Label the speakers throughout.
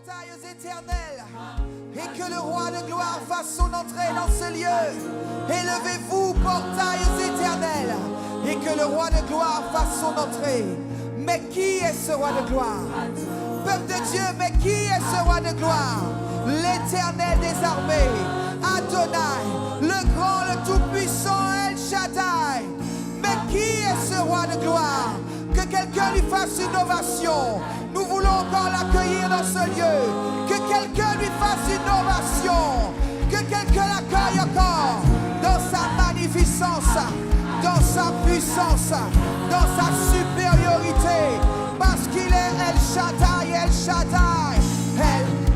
Speaker 1: portails éternels et que le roi de gloire fasse son entrée dans ce lieu. Élevez-vous, portails éternels, et que le roi de gloire fasse son entrée. Mais qui est ce roi de gloire? Peuple de Dieu, mais qui est ce roi de gloire? L'Éternel des armées, Adonai, le grand, le tout-puissant El Shaddai. Mais qui est ce roi de gloire? Que quelqu'un lui fasse une ovation. Nous voulons encore l'accueillir dans ce lieu. Que quelqu'un lui fasse une ovation. Que quelqu'un l'accueille encore dans sa magnificence, dans sa puissance, dans sa supériorité. Parce qu'il est El Shaddai, El Shaddai,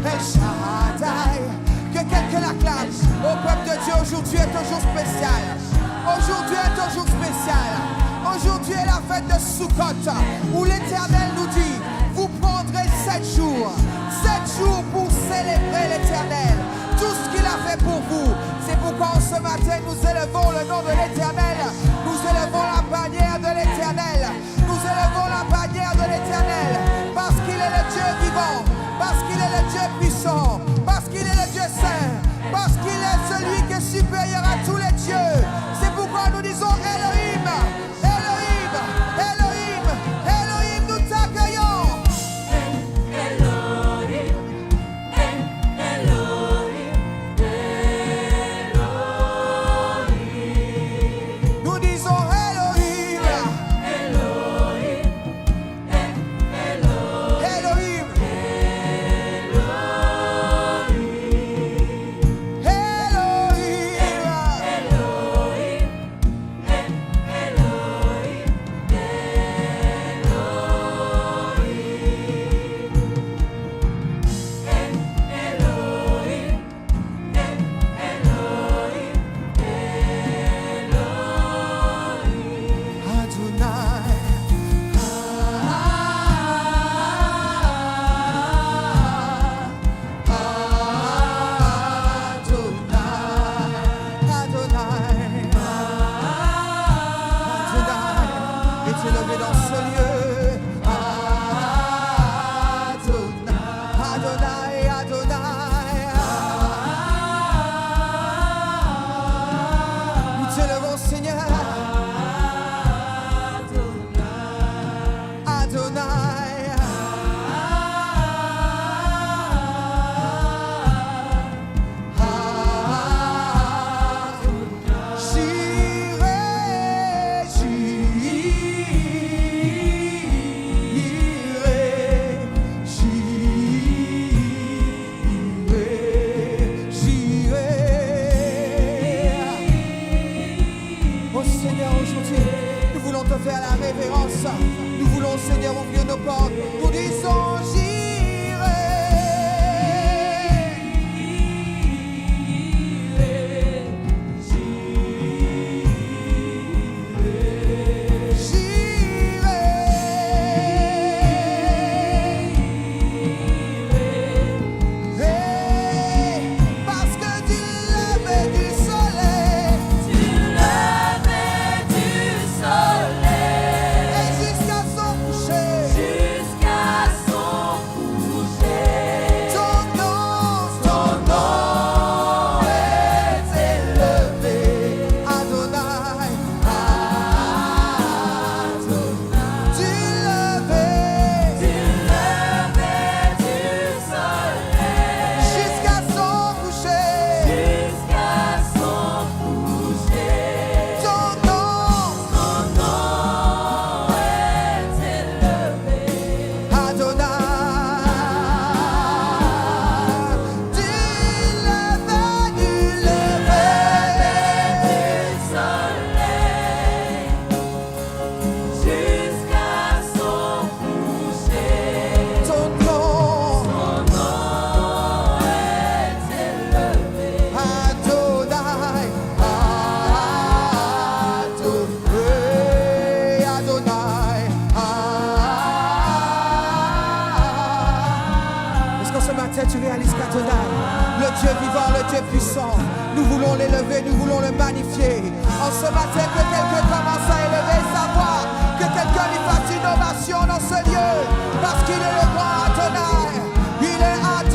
Speaker 1: El Shaddai. Que quelqu'un l'acclame. Au peuple de Dieu, aujourd'hui est un jour spécial. Aujourd'hui est un jour spécial. Aujourd'hui est la fête de Sukkot, où l'Éternel nous dit, vous prendrez 7 jours pour célébrer l'Éternel, tout ce qu'il a fait pour vous. C'est pourquoi ce matin nous élevons le nom de l'Éternel, nous élevons la bannière de l'Éternel, nous élevons la bannière de l'Éternel, parce qu'il est le Dieu vivant, parce qu'il est le Dieu puissant, parce qu'il est le Dieu saint, parce qu'il est celui qui est supérieur à tous les dieux. C'est pourquoi nous disons Elohim, Elohim, Elohim, Elohim, nous t'accueillons.
Speaker 2: Elohim, Elohim, Elohim.
Speaker 1: Nous disons Elohim,
Speaker 2: Elohim, Elohim,
Speaker 1: Elohim, Seigneur, ouvre nos portes. Nous disons j'irai. Parce que du lever du soleil, et jusqu'à son coucher, ton nom est élevé. Adonai, Adonai. Du lever jusqu'à son coucher, ton nom, Adonai. Du ton nom, Adonai, Adonai. Est-ce qu'en ce matin tu réalises qu'Adonai, le Dieu vivant, le Dieu puissant, nous voulons l'élever, nous voulons le magnifier. En ce matin, que quelqu'un commence à élever sa voix, que quelqu'un lui fasse une ovation dans ce lieu, parce qu'il est le grand Adonai, il est Adonai.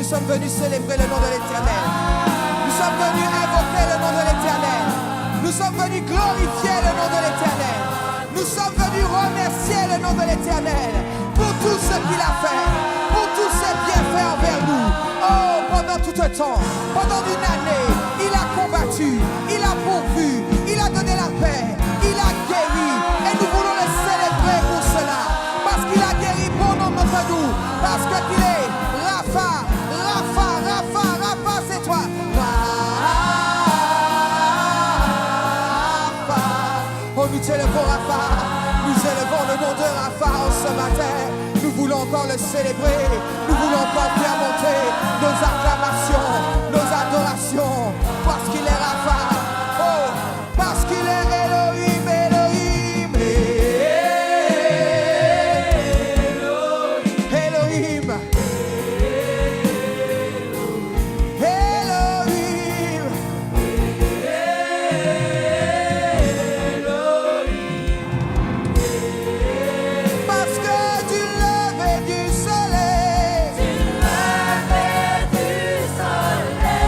Speaker 1: nous sommes venus célébrer le nom de l'Éternel. Nous sommes venus invoquer le nom de l'Éternel. Nous sommes venus glorifier le nom de l'Éternel. Nous sommes venus remercier le nom de l'Éternel pour tout ce qu'il a fait, pour tous ses bienfaits envers nous. Oh, pendant tout un temps, pendant une année, il a combattu, il a pourvu, il a donné la paix, il a guéri. Et nous voulons le célébrer pour cela. Parce qu'il a guéri bon nombre d'entre nous. Parce qu'il est Rapha, Rapha, Rapha, Rapha, c'est toi. Rapha. Oh, nous t'élevons Rapha. Nous élevons le nom de Rapha ce matin. Nous voulons encore le célébrer. Nous voulons encore faire monter nos acclamations, nos adorations. Parce qu'il est Rapha. Oh, parce qu'il est Elohim, Elohim. Elohim. Elohim. Parce que du lever du soleil,
Speaker 2: Du lever du soleil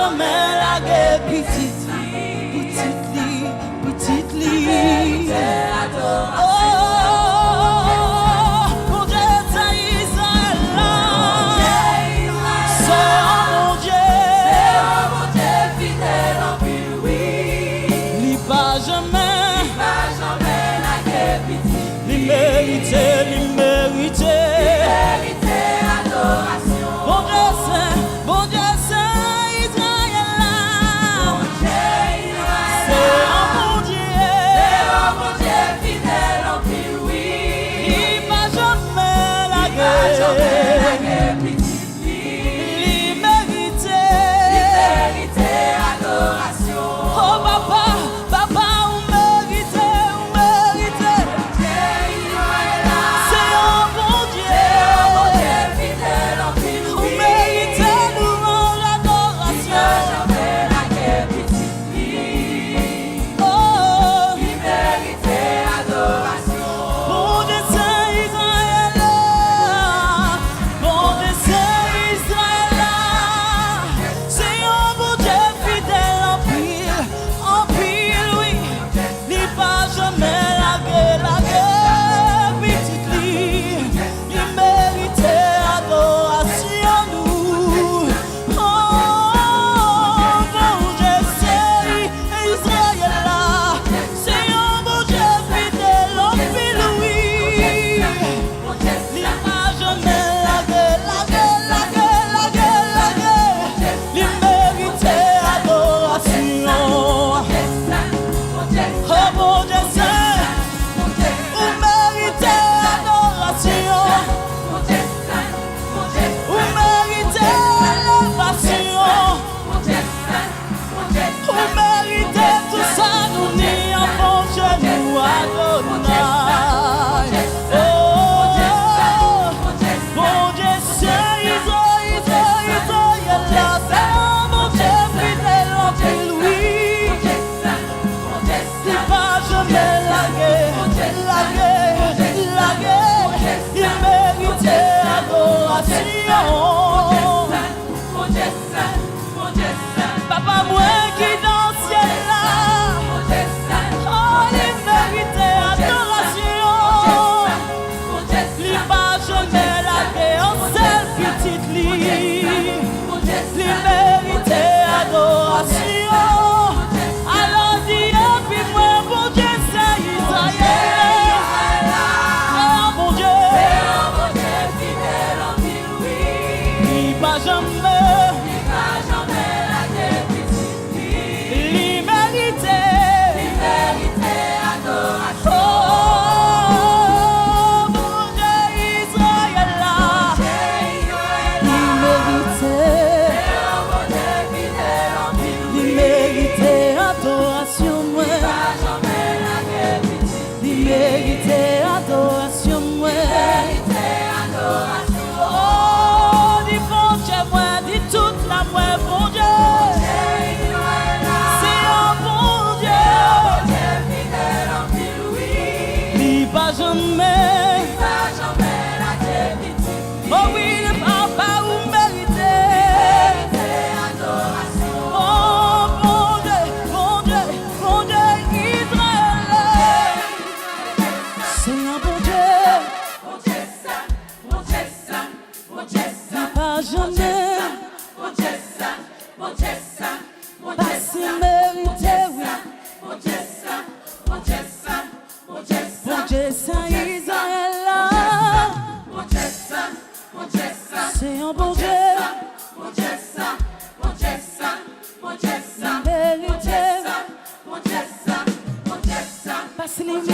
Speaker 3: jamais laguer petite li. Oh, mon Dieu, c'est Israël là. C'est mon Dieu
Speaker 2: fidèle en pile, oui.
Speaker 3: li pas jamais
Speaker 2: laguer petit.
Speaker 3: li mérité.
Speaker 2: Vérité, adoration.
Speaker 3: Bon Dieu, c'est Israël là. C'est un bon Dieu.
Speaker 2: Mon Dieu fidèle en pile, oui.
Speaker 3: Il pas jamais laguer
Speaker 2: petit.
Speaker 3: li mérité.
Speaker 2: Vérité, adoration.
Speaker 3: Oh papa, ou mérité. C'est un bon Dieu.
Speaker 2: Fidèle en pile,
Speaker 3: Ou
Speaker 2: oui.
Speaker 3: mérité louange, adoration.
Speaker 2: Jamais laguer petit.
Speaker 3: Oh,
Speaker 2: Vérité, adoration.
Speaker 3: bon Dieu c'est Israël là. Bon Dieu c'est Israël là. C'est un bon Dieu fidèle en pile, oui. N'est pas jamais laguer petite li. Il méritait adoration nous. Oh, bon Dieu c'est Israël là. C'est un bon Dieu fidèle en pile, oui. Il n'a jamais lagué. Il méritait adoration. Oh mon Dieu c'est, vous méritez adoration. Vous méritez élévation. Vous méritez tout ça, nous n'y avons chez nous Adonai. Oh, mon Dieu c'est Israël là. C'est un bon Dieu fidèle en pile, oui. Il va jamais laguer. Il méritait adoration. Papa moi qui dans le ciel là. Oh, il méritait adoration. Il va jamais laguer en seule petite ligne. Il méritait adoration. Alors dis puis moi, bon Dieu, c'est Israël. Oh mon Dieu,
Speaker 2: Fidèle en pile, oui.
Speaker 3: il va jamais
Speaker 2: laguer petit.
Speaker 3: l'immérité.
Speaker 2: Vérité, adoration.
Speaker 3: Oh mon Dieu, Israël là. L'immérité adoration moi. L'immérité adoration moi. Oh, dis bon Dieu moi, dis toute la moi, bon Dieu. C'est un bon Dieu. Il va jamais. Oh oui, le papa vous méritez. Oh mon Dieu, Israël. C'est un bon Dieu. Il va jamais. Pas si mérité, oui. Bon Dieu, c'est Israël là. C'est un bon Dieu. Mérité. Pas si mérité.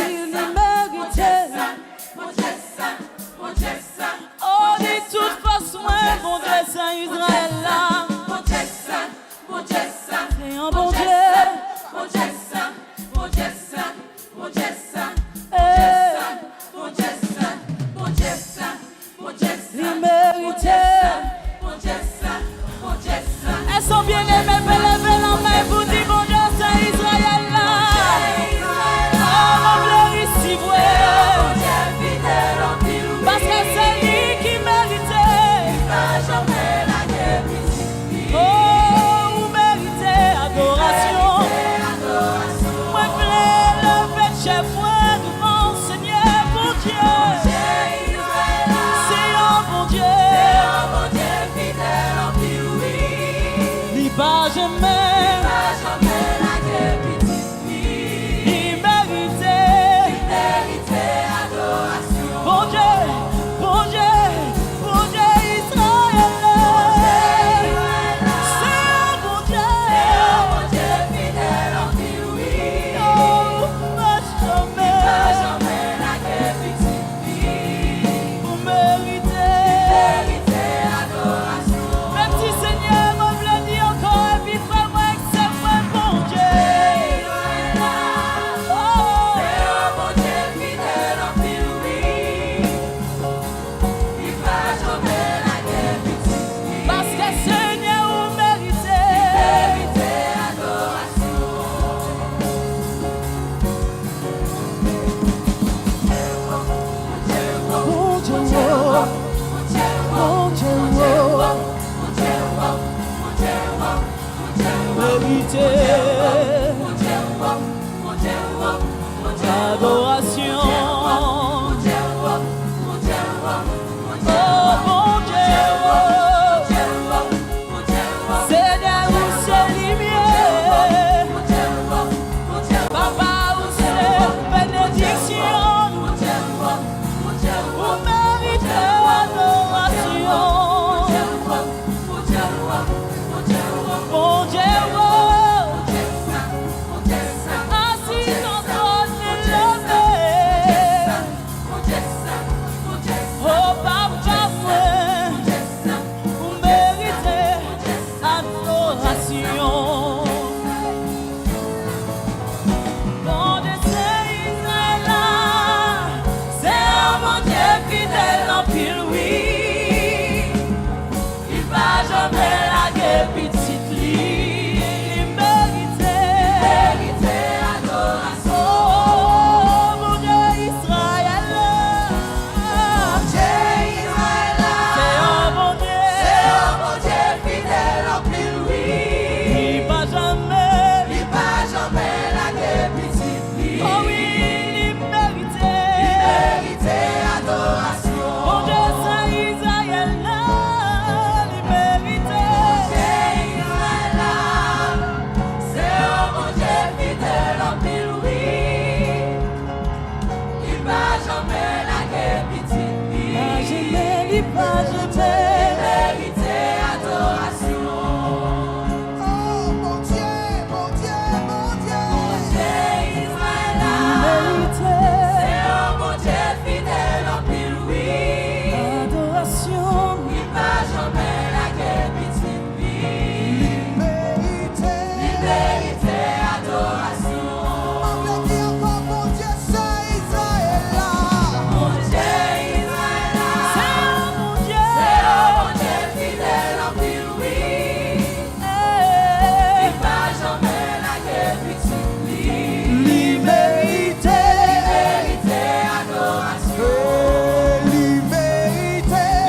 Speaker 3: Oh, de toute façon, bon Dieu, c'est Israël là. C'est un bon Dieu. Il méritait. Elles sont bien aimées, belle la main, vous dites bon Dieu, c'est Israël là. Oh, mon gloire ici, parce que c'est lui qui méritait. Oh, pas jamais.
Speaker 2: pas jamais la petite fille.
Speaker 3: Il méritait.
Speaker 2: Il méritait adoration.
Speaker 3: Bon Dieu, bon Dieu, bon Dieu Israël. C'est un bon Dieu.
Speaker 2: Mon Dieu fidèle en qui oui.
Speaker 3: Oh, pas jamais.
Speaker 2: Pas jamais la petite fille.
Speaker 3: Vous méritez.
Speaker 2: Méritait adoration.
Speaker 3: Même si Seigneur me l'a dit encore, et puis fais-moi que c'est moi, bon Dieu. Oh,
Speaker 2: C'est un bon Dieu fidèle en qui oui. Il pas jamais la petite fille.
Speaker 3: parce que Seigneur, vous méritez.
Speaker 2: Méritait adoration.
Speaker 3: Bon Dieu, oh, bon Dieu, oh, méritez. Adoration. Oh, bon Dieu, oh, Seigneur, vous c'est lumière. Papa, vous c'est bénédiction. Vous méritez adoration. Bon Dieu, oh, assis dans ton élevé. Oh, papa, vous méritez adoration. Bon Dieu, c'est Israël, c'est un bon Dieu fidèle en pile, oui. Il va jamais la petite lit. Il méritait adoration. Oh, mon Dieu Israël, c'est un bon Dieu. Il va jamais. Oh oui, il méritait. Mon Dieu, c'est Israël, il méritait. Pas jamais, il pas jamais.
Speaker 1: Oh mon Dieu, mon Dieu, mon Dieu.
Speaker 3: Il méritait adoration.
Speaker 1: Mérité. On peut dire encore mon Dieu, c'est Israël là.
Speaker 3: C'est un bon Dieu. Il méritait.
Speaker 1: Il mérité.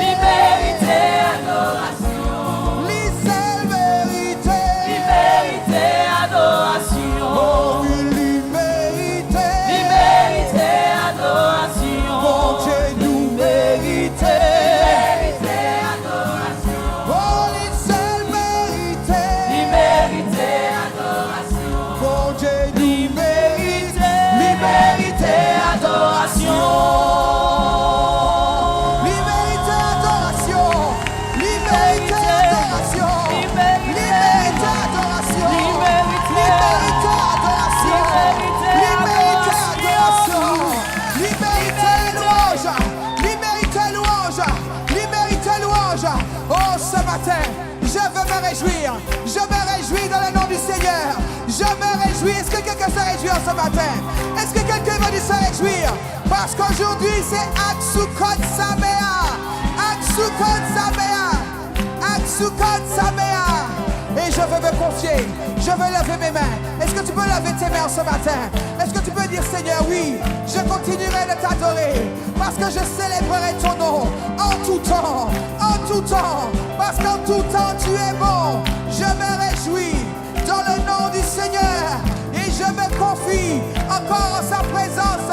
Speaker 3: Il méritait adoration.
Speaker 1: Il seul mérité.
Speaker 3: Il méritait adoration.
Speaker 1: Oh, il mérité.
Speaker 3: Il méritait adoration.
Speaker 1: Mon Dieu nous mérité. Oh, il seul mérité.
Speaker 3: Il méritait adoration.
Speaker 1: Mon Dieu nous mérité.
Speaker 3: Il méritait adoration.
Speaker 1: Liberté, adoration. Liberté, adoration. Liberté, adoration. Liberté, adoration. Liberté, adoration. Liberté, louange. Liberté, louange. Liberté, louange. Oh, ce matin, je veux me réjouir. Je me réjouis dans le nom du Seigneur. Je me réjouis. Est-ce que quelqu'un se réjouit ce matin? Est-ce que quelqu'un veut se réjouir? Parce qu'aujourd'hui, c'est Aksukot Samea. Aksukot Samea. Aksukot Samea. Et je veux me confier. Je veux lever mes mains. Est-ce que tu peux lever tes mains ce matin? Est-ce que tu peux dire, Seigneur, oui, je continuerai de t'adorer. Parce que je célébrerai ton nom en tout temps. En tout temps. Parce qu'en tout temps, tu es bon. Je me réjouis dans le nom du Seigneur. Et je me confie encore en sa présence.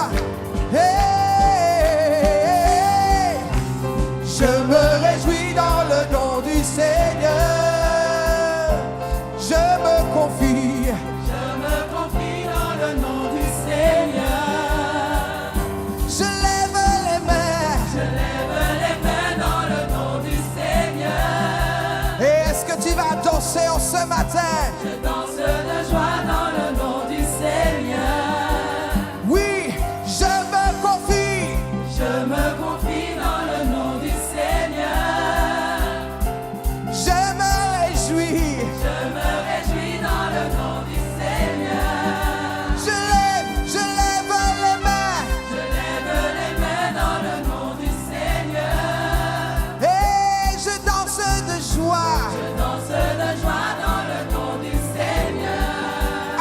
Speaker 1: Hey, je me réjouis dans le nom du Seigneur. danser en ce matin.
Speaker 2: Je danse de joie dans le nom du Seigneur.
Speaker 1: Oui, je me confie.
Speaker 2: Je me confie dans le nom du Seigneur.
Speaker 1: Je me réjouis.
Speaker 2: Je me réjouis dans le nom du Seigneur.
Speaker 1: Je lève les mains.
Speaker 2: Je lève les mains dans le nom du Seigneur.
Speaker 1: Et je danse de joie.
Speaker 2: Je danse de joie dans le nom du Seigneur.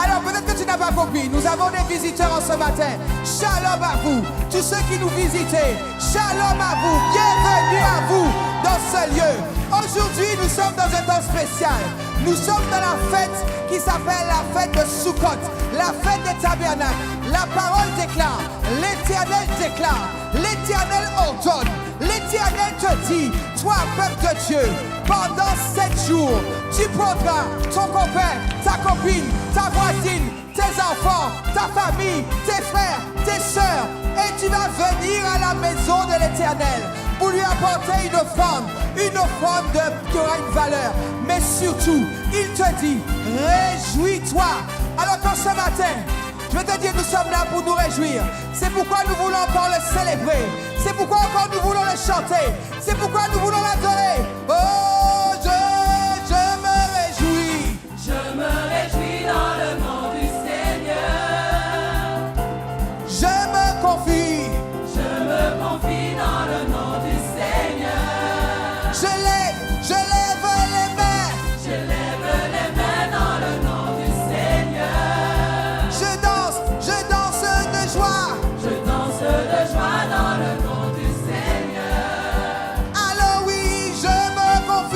Speaker 1: Alors peut-être que tu n'as pas compris, nous avons des visiteurs en ce matin. Shalom à vous, tous ceux qui nous visitez. Shalom à vous, bienvenue à vous dans ce lieu. Aujourd'hui, nous sommes dans un temps spécial. Nous sommes dans la fête qui s'appelle la fête de Sukkot, la fête des tabernacles. La parole déclare, l'Éternel déclare, l'Éternel ordonne, l'Éternel te dit, toi, peuple de Dieu, pendant 7 jours, tu prendras ton copain, ta copine, ta voisine, tes enfants, ta famille, tes frères, tes sœurs, et tu vas venir à la maison de l'Éternel pour lui apporter une offrande qui aura une valeur. Mais surtout, il te dit, réjouis-toi. Alors qu'en ce matin, je veux te dire, nous sommes là pour nous réjouir. C'est pourquoi nous voulons encore le célébrer. C'est pourquoi encore nous voulons le chanter. C'est pourquoi nous voulons l'adorer. Oh, je me réjouis.
Speaker 2: Je me réjouis dans le nom du Seigneur.
Speaker 1: Je me confie.
Speaker 2: Je me confie dans le nom du Seigneur.
Speaker 1: Je lève les mains.
Speaker 2: Je lève les mains dans le nom du Seigneur.
Speaker 1: Je danse de joie.
Speaker 2: Je danse de joie dans le nom du Seigneur.
Speaker 1: Alors oui, je me confie.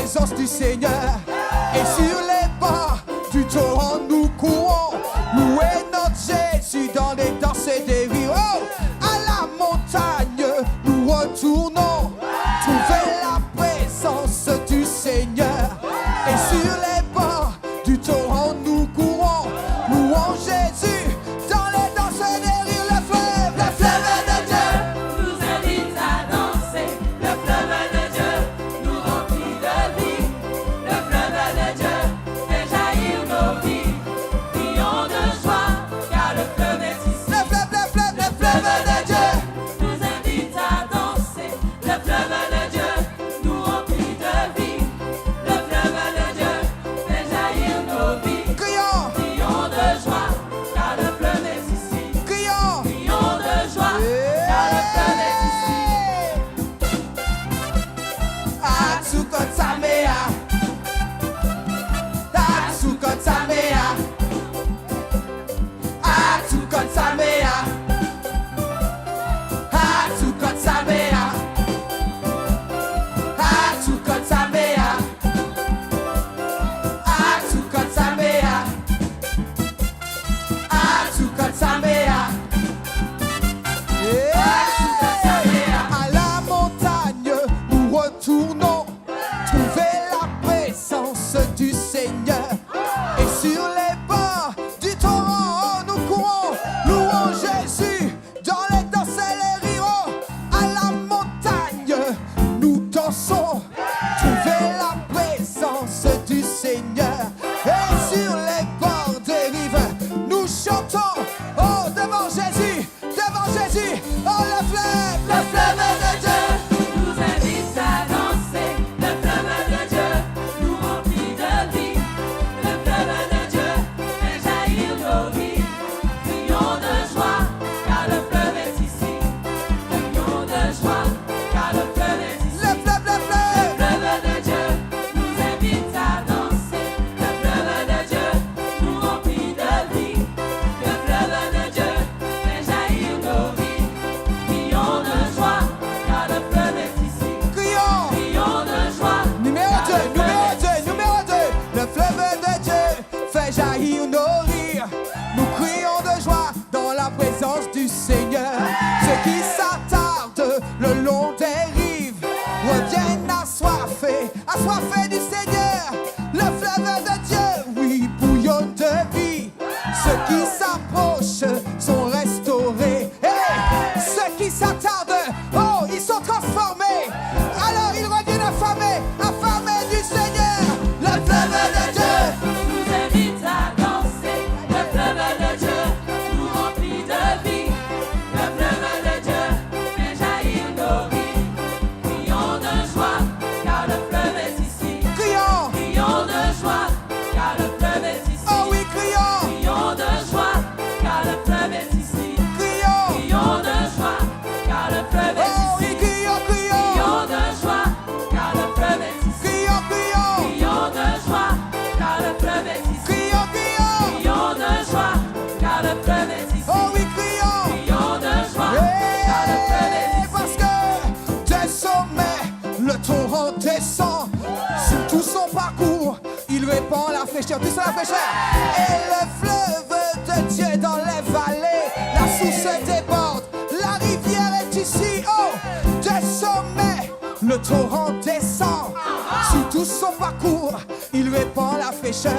Speaker 1: présence du Seigneur. Et sur les bords du torrent, nous courons. Louer notre Jésus dans les danses et des rires. Oh, à la montagne, nous retournons. Trouver la présence du Seigneur. Et sur les bords du torrent, nous courons. Louons Jésus dans les danses et des rires. Le fleuve de Dieu
Speaker 2: nous invite à danser. Le fleuve de Dieu nous remplit de vie. Le fleuve de Dieu fait jaillir nos vies. Crions de joie, car le fleuve est ici.
Speaker 1: Le fleuve de Dieu
Speaker 2: Nous invite à danser. Le fleuve de Dieu nous remplit de vie. Le fleuve de Dieu fait jaillir nos vies.
Speaker 1: Crions,
Speaker 2: Crions de joie, car le fleuve est ici.
Speaker 1: crions.
Speaker 2: Crions de joie, car le fleuve est ici.
Speaker 1: Atsukotamea, Atsukotamea, Atsukotamea, Atsukotamea, Atsukotamea, Atsukotamea, Atsukotamea. À la montagne, nous retournons trouver la présence du Seigneur. Et sur les bords du torrent, nous courons, louons Jésus dans les danses et les rires. À la montagne, nous dansons, trouver la présence du Seigneur. Et sur les bords des rives, nous chantons, oh devant Jésus, oh le fleuve de Dieu.
Speaker 2: Nous invite à danser. Le fleuve de Dieu nous remplit de vie. Le fleuve de Dieu fait jaillir nos vies. Crions de joie, car le fleuve est ici. Crions de joie, car le fleuve est ici.
Speaker 1: Le fleuve
Speaker 2: de Dieu nous invite à danser. Le fleuve de Dieu nous remplit de vie. Le fleuve de Dieu fait jaillir nos vies. Crions de joie, car le fleuve est ici.
Speaker 1: crions.
Speaker 2: Crions de joie.
Speaker 1: Numéro 2. Le fleuve de Dieu fait jaillir nos rires. Nous crions de joie dans la présence du Seigneur. Ceux qui s'attardent le long des rives reviennent assoiffés du Seigneur. Le fleuve de Dieu, oui, bouillonne de vie. Ceux qui s'approchent sont restaurés. Hey, ceux qui s'attardent, oh, ils sont transformés. Alors ils reviennent affamés du Seigneur. Le fleuve de Dieu.
Speaker 2: Nous invite à danser. Le fleuve de Dieu nous remplit de vie. Le fleuve de Dieu fait jaillir nos vies. Crions de joie, car le fleuve est ici.
Speaker 1: Crions,
Speaker 2: Crions de joie, car le fleuve est ici.
Speaker 1: oh oui, crions,
Speaker 2: Crions de joie, car le fleuve est ici.
Speaker 1: crions,
Speaker 2: Crions de joie, car le fleuve est
Speaker 1: oh oui,
Speaker 2: ici.
Speaker 1: crions,
Speaker 2: Crions de joie, car le fleuve est ici.
Speaker 1: crions,
Speaker 2: Crions de joie, car le fleuve est ici.
Speaker 1: crions,
Speaker 2: Crions de joie, car le fleuve est ici.
Speaker 1: oh oui, crions.
Speaker 2: Crions de joie, car le fleuve est ici.
Speaker 1: Parce que des sommets, le torrent descend. Sur tout son parcours, il répand la fraîcheur. Tout sur la fraîcheur. Et le fleuve de Dieu dans les vallées, la source déborde, la rivière est ici. Oh, des sommets, le torrent descend. Sur tout son parcours, il répand la fraîcheur.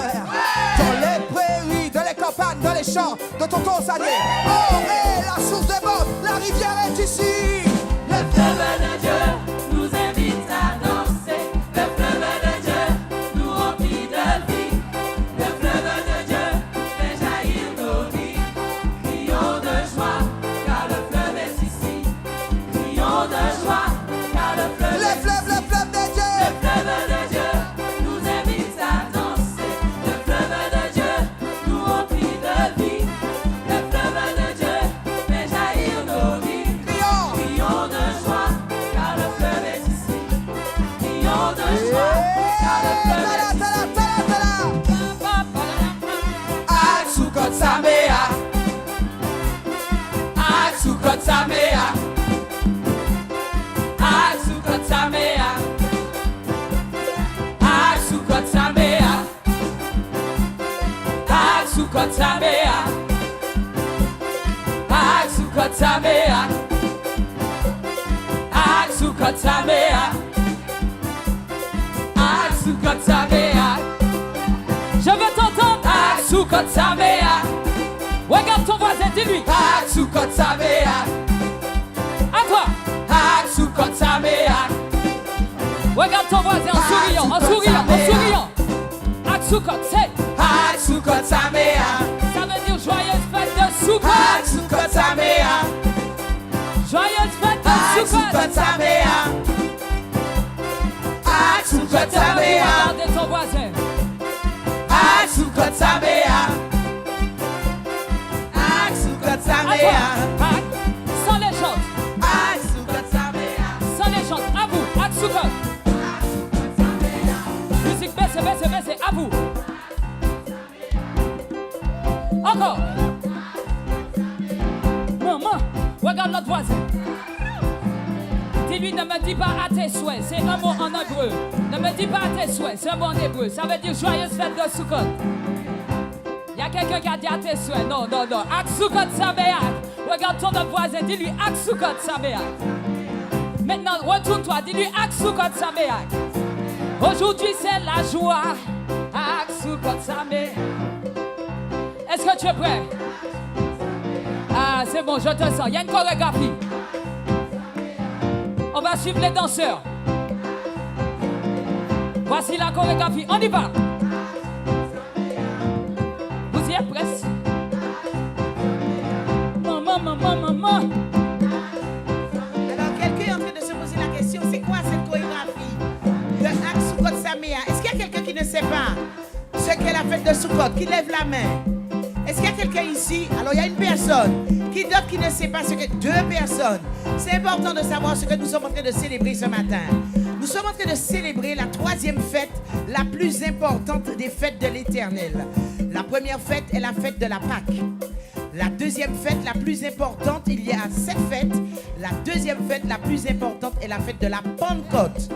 Speaker 1: Dans les prairies, dans les campagnes, dans les champs de tonton Sadier. Oh, et la source déborde, la rivière est ici.
Speaker 2: Le fleuve de Dieu nous invite à danser. Le fleuve de Dieu nous remplit de vie. Le fleuve de Dieu fait jaillir nos vies. Crions de joie, car le fleuve est ici. Crions de joie, car le fleuve est ici.
Speaker 1: Le fleuve de Dieu.
Speaker 2: Le fleuve de Dieu nous invite à danser. Le fleuve de Dieu nous remplit de vie. Le fleuve de Dieu fait jaillir nos vies.
Speaker 1: Crions,
Speaker 2: Crions de joie, car
Speaker 3: Samea. Ak Sukkot Samea. Ak Sukkot Samea. Je veux t'entendre. Ak Sukkot Samea. Regarde ton voisin, dis-lui.
Speaker 1: Ak Sukkot Samea.
Speaker 3: À toi.
Speaker 1: Ak Sukkot Samea.
Speaker 3: Regarde ton voisin en souriant, en souriant, en souriant. Ak Sukkot, c'est.
Speaker 1: Ak Sukkot Samea.
Speaker 3: Ça veut dire joyeuse fête de Sukkot.
Speaker 1: Ak Sukkot Samea.
Speaker 3: Joyeuse fête de
Speaker 1: Ak
Speaker 3: Sukkot.
Speaker 1: Sukkot Samea. Ak Sukkot
Speaker 3: Je te prie,
Speaker 1: Samea.
Speaker 3: regardez ton voisin.
Speaker 1: Ak Sukkot Samea. Ak Sukkot
Speaker 3: À toi.
Speaker 1: Samea.
Speaker 3: Ak. Sans les chantes.
Speaker 1: Ak Sukkot Samea.
Speaker 3: Sans les chantes. À vous. Ak Sukkot. Musique baissez, baissez, baissez. À vous. Encore. Maman, regarde notre voisin. Dis-lui, ne me dis pas à tes souhaits. C'est un mot en hébreu. Ne me dis pas à tes souhaits. C'est un mot en hébreu. Ça veut dire joyeuse fête de Sukkot. Il y a quelqu'un qui a dit à tes souhaits. Non, non, non. Ak Sukkot Sameach. Regarde ton autre voisin. Dis-lui Ak Sukkot Sameach. Maintenant, retourne-toi. Dis-lui Ak Sukkot Sameach. Aujourd'hui, c'est la joie. Ak Sukkot Sameach. Est-ce que tu es prêt? Ah, c'est bon, je te sens. Il y a une chorégraphie. On va suivre les danseurs. Voici la chorégraphie. On y va. Vous y êtes presque. Maman, maman, maman.
Speaker 4: Alors, quelqu'un est en train de se poser la question, c'est quoi cette chorégraphie de Ak Sukkot Samea? Est-ce qu'il y a quelqu'un qui ne sait pas ce qu'est la fête de Sukkot, qui lève la main? Est-ce qu'il y a quelqu'un ici? Alors, il y a une personne. Qui d'autre qui ne sait pas ce que... Deux personnes. C'est important de savoir ce que nous sommes en train de célébrer ce matin. Nous sommes en train de célébrer la troisième fête, la plus importante des fêtes de l'Éternel. La première fête est la fête de la Pâque. La deuxième fête la plus importante, il y a 7 fêtes. La deuxième fête la plus importante est la fête de la Pentecôte.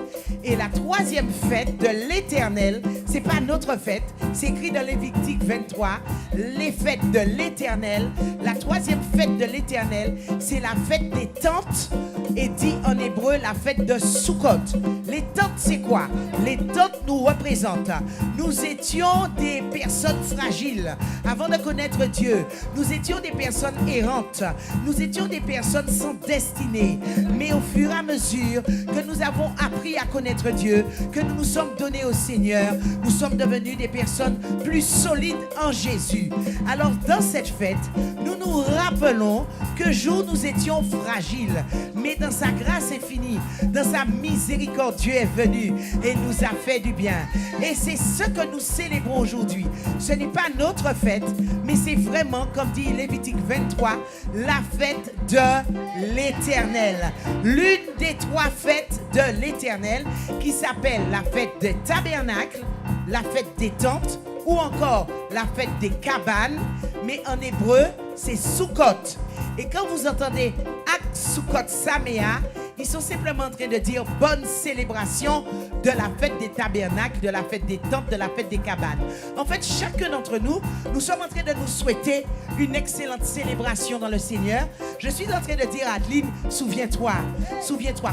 Speaker 4: Et la troisième fête de l'Éternel, c'est pas notre fête, c'est écrit dans Lévitique 23, les fêtes de l'Éternel. La troisième fête de l'Éternel, c'est la fête des tentes et dit en hébreu la fête de Sukkot. Les tentes, c'est quoi? Les tentes nous représentent. Nous étions des personnes fragiles avant de connaître Dieu. Nous étions des personnes errantes. Nous étions des personnes sans destinée. Mais au fur et à mesure que nous avons appris à connaître Dieu, que nous nous sommes donnés au Seigneur, nous sommes devenus des personnes plus solides en Jésus. Alors dans cette fête, nous nous rappelons que jour nous étions fragiles, mais dans sa grâce infinie, dans sa miséricorde, Dieu est venu et nous a fait du bien. Et c'est ce que nous célébrons aujourd'hui. Ce n'est pas notre fête, mais c'est vraiment, comme dit Lévitique 23, la fête de l'Éternel. L'une des 3 fêtes de l'Éternel qui s'appelle la fête des tabernacles, la fête des tentes ou encore la fête des cabanes, mais en hébreu, c'est Sukkot. Et quand vous entendez Ak Sukkot Samea, ils sont simplement en train de dire bonne célébration de la fête des tabernacles, de la fête des tentes, de la fête des cabanes. En fait, chacun d'entre nous, nous sommes en train de nous souhaiter une excellente célébration dans le Seigneur. Je suis en train de dire à Adeline, souviens-toi,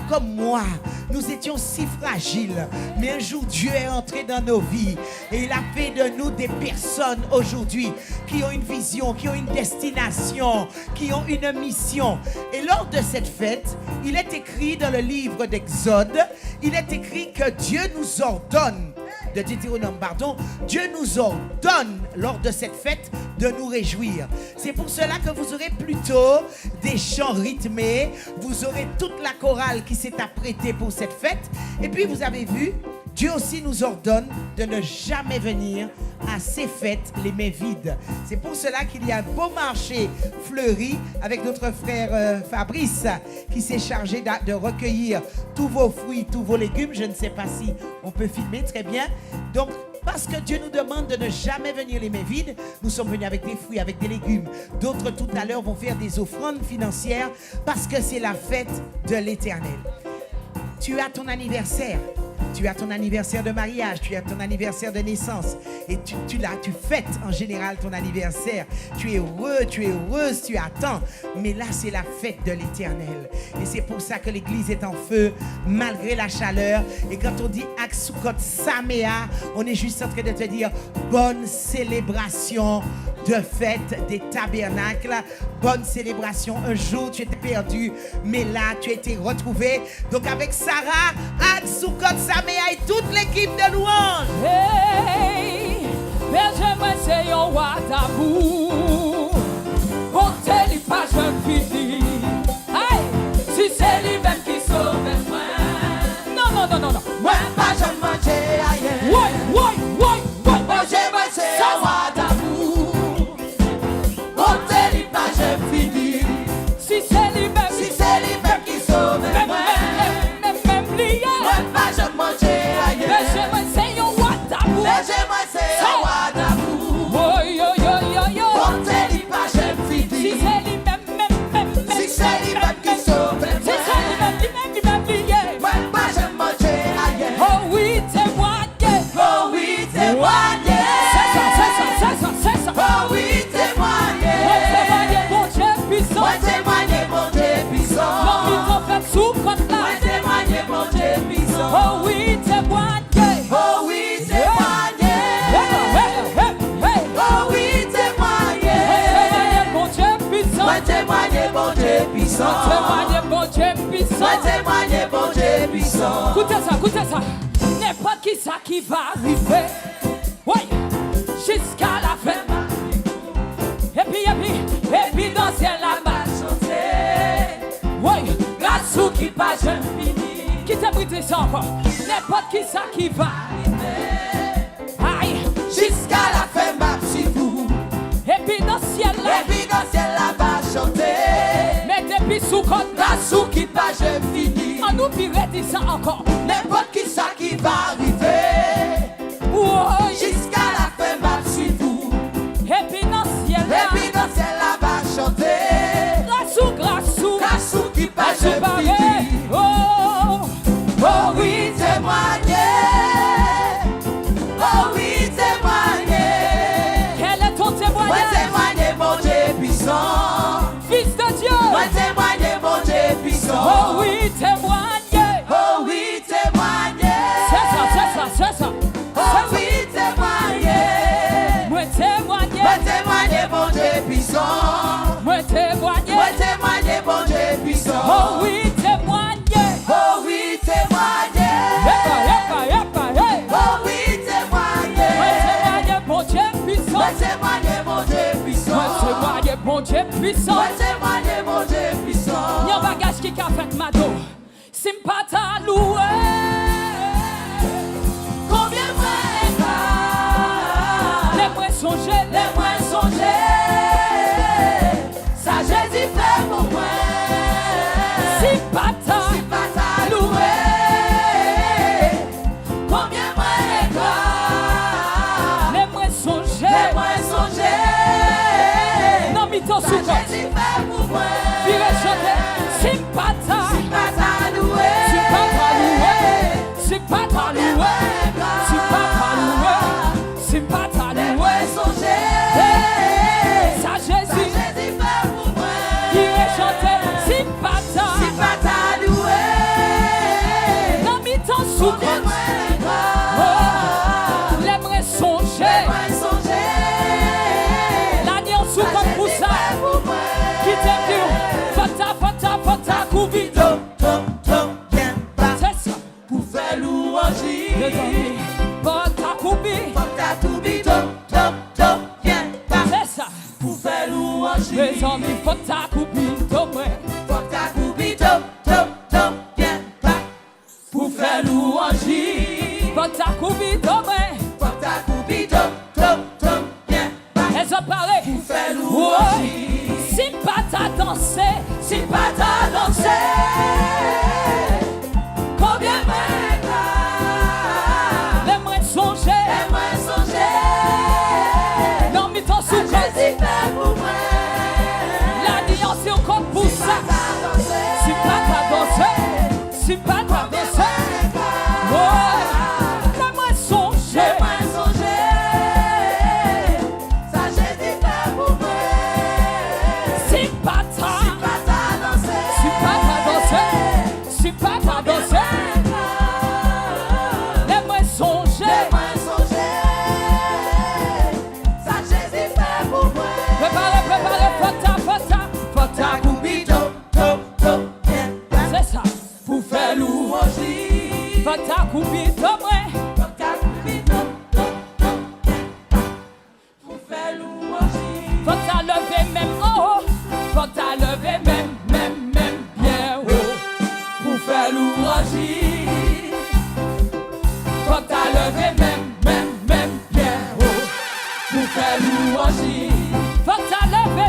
Speaker 4: comme moi, nous étions si fragiles, mais un jour Dieu est entré dans nos vies et il a fait de nous des personnes aujourd'hui qui ont une vision, qui ont une destination, qui ont une mission. Et lors de cette fête, il est écrit dans le livre d'Exode, il est écrit que Dieu nous ordonne, de Deutéronome, pardon, Dieu nous ordonne lors de cette fête de nous réjouir. C'est pour cela que vous aurez plutôt des chants rythmés, vous aurez toute la chorale qui s'est apprêtée pour cette fête. Et puis vous avez vu, Dieu aussi nous ordonne de ne jamais venir à ces fêtes les mains vides. C'est pour cela qu'il y a un beau marché fleuri avec notre frère Fabrice qui s'est chargé de recueillir tous vos fruits, tous vos légumes. Je ne sais pas si on peut filmer, très bien. Donc, parce que Dieu nous demande de ne jamais venir les mains vides, nous sommes venus avec des fruits, avec des légumes. D'autres tout à l'heure vont faire des offrandes financières parce que c'est la fête de l'Éternel. Tu as ton anniversaire. Tu as ton anniversaire de mariage, tu as ton anniversaire de naissance. Et tu fêtes en général ton anniversaire. Tu es heureux, tu es heureuse, tu attends. Mais là, c'est la fête de l'Éternel. Et c'est pour ça que l'église est en feu, malgré la chaleur. Et quand on dit Ak Sukkot Saméa, on est juste en train de te dire bonne célébration de fête des tabernacles. Bonne célébration. Un jour, tu étais perdu, mais là, tu as été retrouvé. Donc, avec Sarah, Ak Sukkot Saméa et toute l'équipe de louange.
Speaker 3: Hey, berger-moi, c'est un roi d'amour. Comptez les pages finies. Hey, si c'est lui-même qui sauve moi. Non, non, non, non, non.
Speaker 1: Moi, pas je mangeais ailleurs.
Speaker 3: Ouais.
Speaker 1: Berger-moi, c'est un roi d'amour. Comptez les pages finies.
Speaker 3: Si c'est lui-même,
Speaker 1: Si c'est lui-même qui sauve moi.
Speaker 3: même lié.
Speaker 1: Moi, pas je mangeais ailleurs.
Speaker 3: Berger-moi, c'est un roi d'amour.
Speaker 1: Berger-moi, c'est un roi d'amour.
Speaker 3: Oh, yo.
Speaker 1: Comptez les pages
Speaker 3: Si
Speaker 1: finies.
Speaker 3: c'est lui-même,
Speaker 1: Si c'est lui-même qui sauve
Speaker 3: si
Speaker 1: moi.
Speaker 3: c'est lui-même lié.
Speaker 1: Moi, pas je mangeais ailleurs.
Speaker 3: Oh oui, témoignez.
Speaker 1: Oh oui, témoignez.
Speaker 3: C'est ça.
Speaker 1: Oh oui, témoignez.
Speaker 3: Moi, témoignez, mon Dieu puissant.
Speaker 1: Moi, témoignez, mon Dieu puissant.
Speaker 3: Non, il t'en fait sous côte là.
Speaker 1: Moi, témoignez, mon Dieu puissant.
Speaker 3: Oh oui, témoignez.
Speaker 1: Oh oui, témoignez.
Speaker 3: Hey.
Speaker 1: Oh oui, témoignez.
Speaker 3: Témoignez, mon Dieu puissant.
Speaker 1: Moi, témoignez, mon Dieu puissant.
Speaker 3: Témoignez, mon Dieu puissant.
Speaker 1: Moi, témoignez, mon Dieu puissant.
Speaker 3: Écoutez ça. N'importe qui ça qui va arriver. Oui, jusqu'à la fin. Et puis dans le ciel là-bas chanter. Oui, grâce ou qui pas jeune fini. Qui t'a brûlé ça encore? N'importe qui ça qui va arriver. Aïe,
Speaker 1: Jusqu'à la fin, ma si vous.
Speaker 3: et puis dans le ciel là.
Speaker 1: Et puis dans le ciel là-bas chanter.
Speaker 3: Mais depuis sous côte
Speaker 1: La sou qui pas je finis.
Speaker 3: on nous pirait dit ça encore.
Speaker 1: N'importe qui ça qui va arriver.
Speaker 3: Oui,
Speaker 1: Jusqu'à la fin, ma si vous.
Speaker 3: et puis dans le ciel
Speaker 1: Et
Speaker 3: là.
Speaker 1: puis dans le ciel là-bas chanter.
Speaker 3: Grâce ou.
Speaker 1: La sou qui pas je
Speaker 3: Barré.
Speaker 1: finis.
Speaker 3: Oh,
Speaker 1: Oh oui, témoignez. Oh oui, témoignez.
Speaker 3: quel est ton
Speaker 1: Moi
Speaker 3: témoignage?
Speaker 1: témoignez mon Dieu puissant.
Speaker 3: Fils de Dieu.
Speaker 1: Moi témoignez mon Dieu puissant.
Speaker 3: Oh oui, témoignez.
Speaker 1: Oh oui, témoignez.
Speaker 3: C'est ça.
Speaker 1: Oh oui, témoignez.
Speaker 3: Moi témoigner.
Speaker 1: Moi témoignez mon Dieu puissant.
Speaker 3: Moi témoigner.
Speaker 1: Moi témoignez mon Dieu puissant.
Speaker 3: Oh oui, témoigner.
Speaker 1: Oh oui, témoignez.
Speaker 3: Hey.
Speaker 1: Oh oui, témoignez.
Speaker 3: Moi témoigner, mon Dieu puissant.
Speaker 1: Moi témoignez mon Dieu puissant.
Speaker 3: Moi témoigner, mon Dieu puissant.
Speaker 1: Moi témoigner mon Dieu puissant.
Speaker 3: Y'a un bagage qui a fait ma dos. Si m'pas ta loué.
Speaker 1: Combien moi
Speaker 3: Les moins songer,
Speaker 1: les moins songer. Ça Jésus fait pour moi.
Speaker 3: si pas ta.
Speaker 1: Si pas ta loué. Combien moi
Speaker 3: Les moins songer.
Speaker 1: les moins songer.
Speaker 3: Non, mi t'en
Speaker 1: Ça
Speaker 3: sous
Speaker 1: Jésus fait pour moi.
Speaker 3: Vive chanter. Si pas ta.
Speaker 1: Si pas ta loué.
Speaker 3: Si pas ta loué. Si pas ta loué. Si pas ta loué. Si pas ta
Speaker 1: Les
Speaker 3: loué.
Speaker 1: moins songer.
Speaker 3: Ça
Speaker 1: Ça
Speaker 3: Jésus.
Speaker 1: Jésus fait pour moi.
Speaker 3: Vive chanter. Si pas ta.
Speaker 1: Si pas ta loué.
Speaker 3: Non, mi t'en sous
Speaker 1: Combien moi
Speaker 3: L'aimerait songer.
Speaker 1: les moins songer.
Speaker 3: L'année en sous comme pour ça. Qui t'aime dur. Fata, coubi. C'est ça.
Speaker 1: Pour faire louange,
Speaker 3: Les amis. Fata, coubi. C'est ça.
Speaker 1: pour faire louange,
Speaker 3: Les amis, fata, coubi.
Speaker 1: pour faire louange,
Speaker 3: Fata, coubi. Elles ont parlé.
Speaker 1: faire
Speaker 3: Ouais.
Speaker 1: louange,
Speaker 3: Si pas ta danser.
Speaker 1: si pas ta danser, combien
Speaker 3: L'aimerait songer. Non, mi t'en sous.
Speaker 1: Jésus fait pour moi.
Speaker 3: L'alliance est au compte pour ça. Si pas ta danser. Si pas ta danser. Ouais.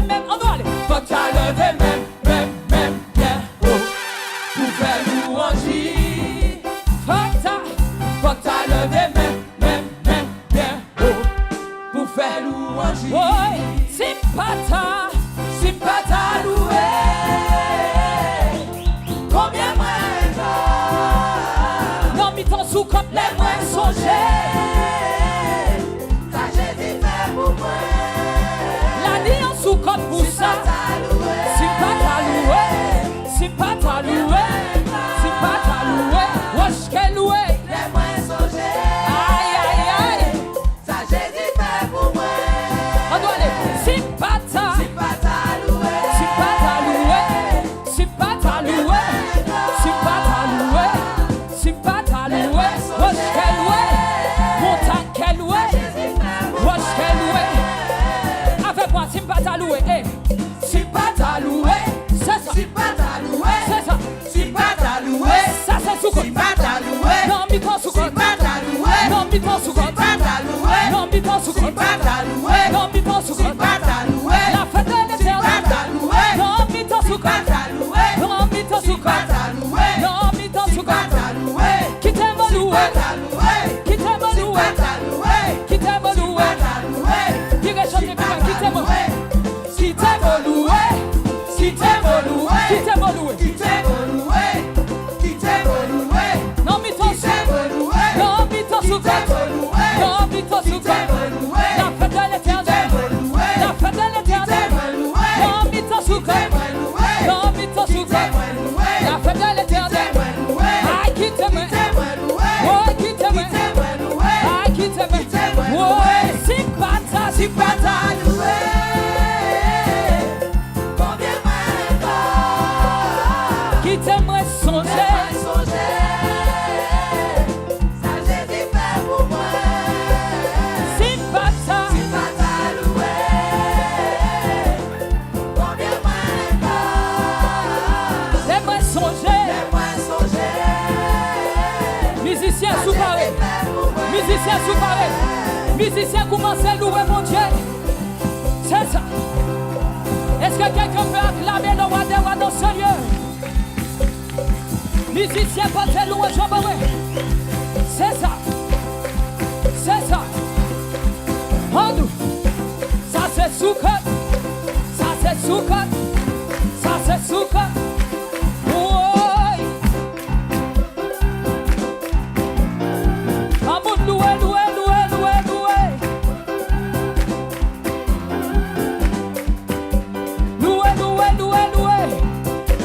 Speaker 3: lever même, on doit aller. Faut qu'à lever même bien haut. Pour faire louange. Faut qu'à lever même bien haut. Pour faire louange. Oh, c'est pas ta louer. Combien moins non, mi t'en sous comme les moins songés.
Speaker 2: Ça Jésus fait pour moi.
Speaker 3: La vie en sous comme pour ça. Si pas ta louer. Si pas ta louer. Si pas ta louer. Wesh qu'elle louer.
Speaker 2: Les moins songés.
Speaker 3: Aïe aïe aïe.
Speaker 2: Ça Jésus fait pour moi.
Speaker 3: On doit aller. Si pas ta.
Speaker 2: Si pas ta louer.
Speaker 3: Si pas ta louer. Si pas ta louer. Si pas ta louer. Si pas ta louer. Wesh qu'elle louer. Montagne qu'elle louer. Wesh qu'elle louer. Avec moi, si pas ta louer. Si pas ta louer. C'est ça.
Speaker 2: Si pas ta louer.
Speaker 3: C'est ça.
Speaker 2: Si pas ta louer.
Speaker 3: Ça c'est sous
Speaker 2: Si pas ta louer.
Speaker 3: non, mi ton sous
Speaker 2: Si pas ta louer.
Speaker 3: non, mi ton sous
Speaker 2: Si pas ta louer.
Speaker 3: non, mi ton sous
Speaker 2: Si pas ta louer.
Speaker 3: non, mi ton sous
Speaker 2: Si pas ta louer.
Speaker 3: la fête de
Speaker 2: Si pas
Speaker 3: l'éternel
Speaker 2: ta louer.
Speaker 3: non, mi ton
Speaker 2: Si
Speaker 3: sous
Speaker 2: pas ta louer.
Speaker 3: non, mi ton
Speaker 2: Si
Speaker 3: sous
Speaker 2: pas ta louer.
Speaker 3: non, mi ton
Speaker 2: Si
Speaker 3: sous
Speaker 2: pas ta louer.
Speaker 3: qui t'aime
Speaker 2: Si
Speaker 3: louer
Speaker 2: pas ta louer.
Speaker 3: qui t'aime
Speaker 2: Si
Speaker 3: louer
Speaker 2: pas ta louer.
Speaker 3: qui t'aime
Speaker 2: Si
Speaker 3: louer
Speaker 2: pas ta louer.
Speaker 3: qui réchauffe les pépins qui t'aime
Speaker 2: Si t'aimes louer. Si t'aimes louer.
Speaker 3: qui t'aime louer
Speaker 2: Qui t'aime louer. Qui t'aime louer.
Speaker 3: non, mi ton
Speaker 2: Qui t'aime louer.
Speaker 3: non, mi ton sous
Speaker 2: Qui t'aime louer.
Speaker 3: non, mi ton
Speaker 2: Qui
Speaker 3: sous
Speaker 2: t'aime louer.
Speaker 3: la fête de l'éternel
Speaker 2: T'aimes louer.
Speaker 3: la fête de l'éternel
Speaker 2: T'aimes louer.
Speaker 3: non, mi ton sous
Speaker 2: T'aimes louer.
Speaker 3: non, mi ton sous
Speaker 2: T'aimes louer.
Speaker 3: la fête de l'éternel
Speaker 2: T'aimes louer.
Speaker 3: aïe qui t'aime
Speaker 2: T'aimes louer.
Speaker 3: oh qui t'aime
Speaker 2: T'aimes louer.
Speaker 3: aïe qui t'aime
Speaker 2: t'aime
Speaker 3: oh
Speaker 2: louer.
Speaker 3: si pas ta
Speaker 2: Si pas ta louer. Combien moins
Speaker 3: qui t'aimerait songer
Speaker 2: songer. Ça Jésus fait pour moi.
Speaker 3: si pas ta
Speaker 2: Si pas ta louer. Combien moins
Speaker 3: t'aimerais songer
Speaker 2: moins songer.
Speaker 3: musicien sous paré musicien sous paré musicien commence à louer mon Dieu c'est ça est-ce que quelqu'un peut acclamer le roi des rois dans ce lieu musicien pas très loin Jean Barré c'est ça en nous ça c'est sous-côte ça c'est sous-côte ça c'est sous-côte oui amour loué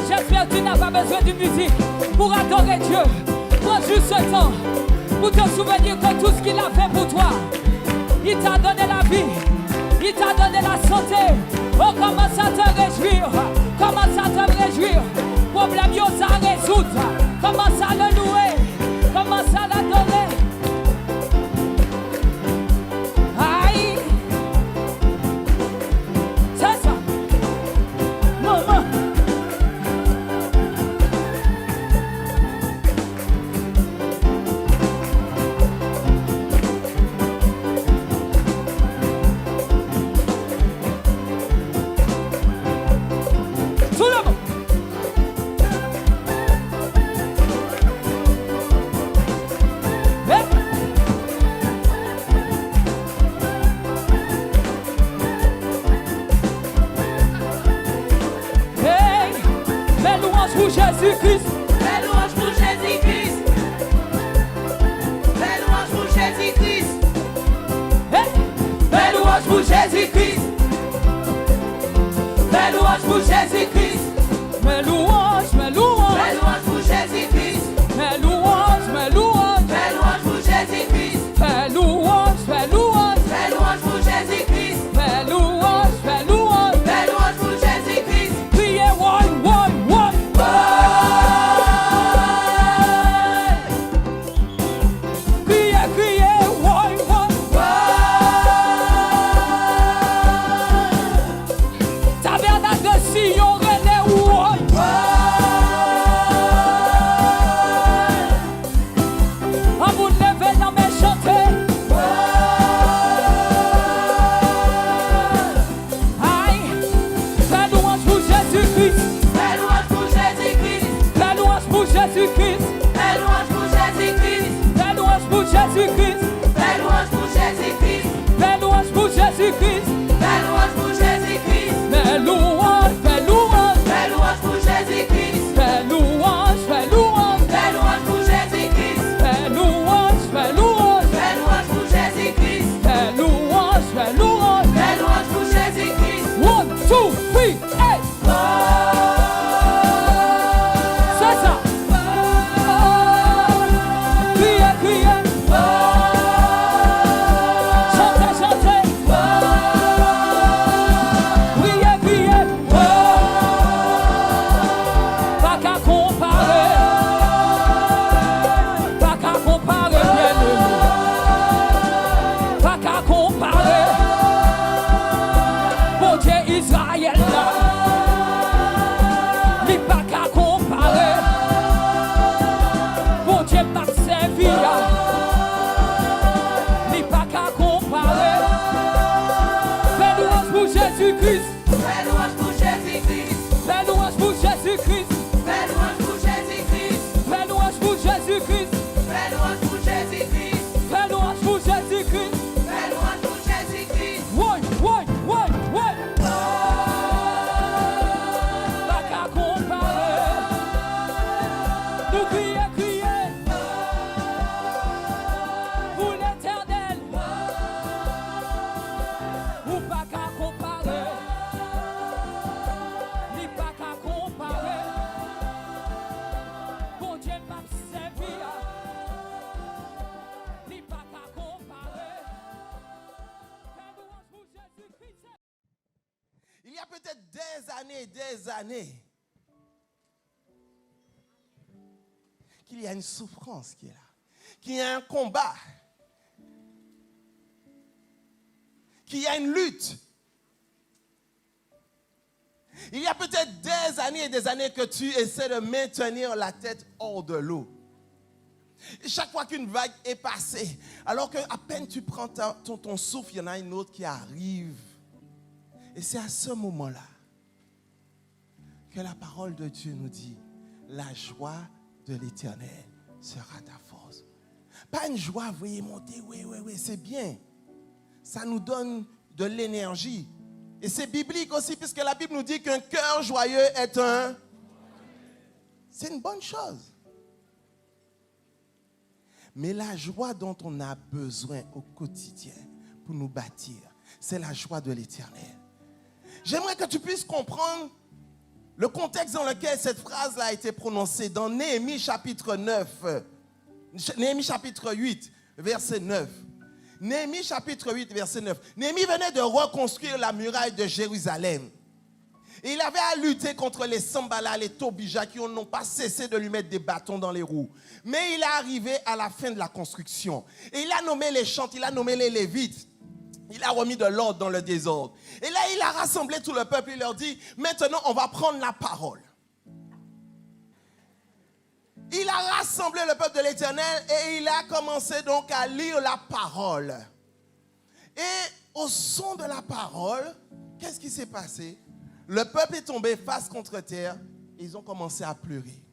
Speaker 3: j'espère que tu n'as pas besoin de musique pour adorer Dieu. Prends juste ce temps pour te souvenir de tout ce qu'il a fait pour toi. Il t'a donné la vie, il t'a donné la santé. Oh, commence à te réjouir, commence à te réjouir. Problème, yo, ça résout. Commence à le louer, commence à l'adorer. Aïe, c'est ça, maman. Pour Jésus-Christ,
Speaker 2: Belle louange pour Jésus-Christ. Belle louange pour Jésus-Christ.
Speaker 3: hey,
Speaker 2: Belle louange pour Jésus-Christ. Belle louange pour Jésus-Christ.
Speaker 3: mes louanges,
Speaker 2: Belle louange pour Jésus-Christ.
Speaker 3: mes louanges,
Speaker 2: Belle louange pour Jésus-Christ.
Speaker 3: mes louanges,
Speaker 2: Belle louange pour Jésus-Christ.
Speaker 3: mes louanges,
Speaker 2: Belle louange pour Jésus-Christ.
Speaker 3: priez one. Criez one. Tabernacle de Sion, René one.
Speaker 5: peut-être des années et des années qu'il y a une souffrance qui est là, qu'il y a un combat, qu'il y a une lutte. Il y a peut-être des années et des années que tu essaies de maintenir la tête hors de l'eau. Et chaque fois qu'une vague est passée, alors qu'à peine tu prends ton souffle, il y en a une autre qui arrive. Et c'est à ce moment-là que la parole de Dieu nous dit, la joie de l'Éternel sera ta force. Pas une joie, vous voyez, monter, oui, c'est bien. Ça nous donne de l'énergie. Et c'est biblique aussi, puisque la Bible nous dit qu'un cœur joyeux est c'est une bonne chose. Mais la joie dont on a besoin au quotidien pour nous bâtir, c'est la joie de l'Éternel. J'aimerais que tu puisses comprendre le contexte dans lequel cette phrase-là a été prononcée dans Néhémie chapitre 9, Néhémie chapitre 8, verset 9. Néhémie chapitre 8, verset 9. Néhémie venait de reconstruire la muraille de Jérusalem. Et il avait à lutter contre les Sambala, les Tobija qui n'ont pas cessé de lui mettre des bâtons dans les roues. Mais il est arrivé à la fin de la construction. Et il a nommé les chantres, il a nommé les Lévites. Il a remis de l'ordre dans le désordre. Et là, il a rassemblé tout le peuple. Il leur dit, maintenant, on va prendre la parole. Il a rassemblé le peuple de l'Éternel et il a commencé donc à lire la parole. Et au son de la parole, qu'est-ce qui s'est passé? Le peuple est tombé face contre terre et ils ont commencé à pleurer.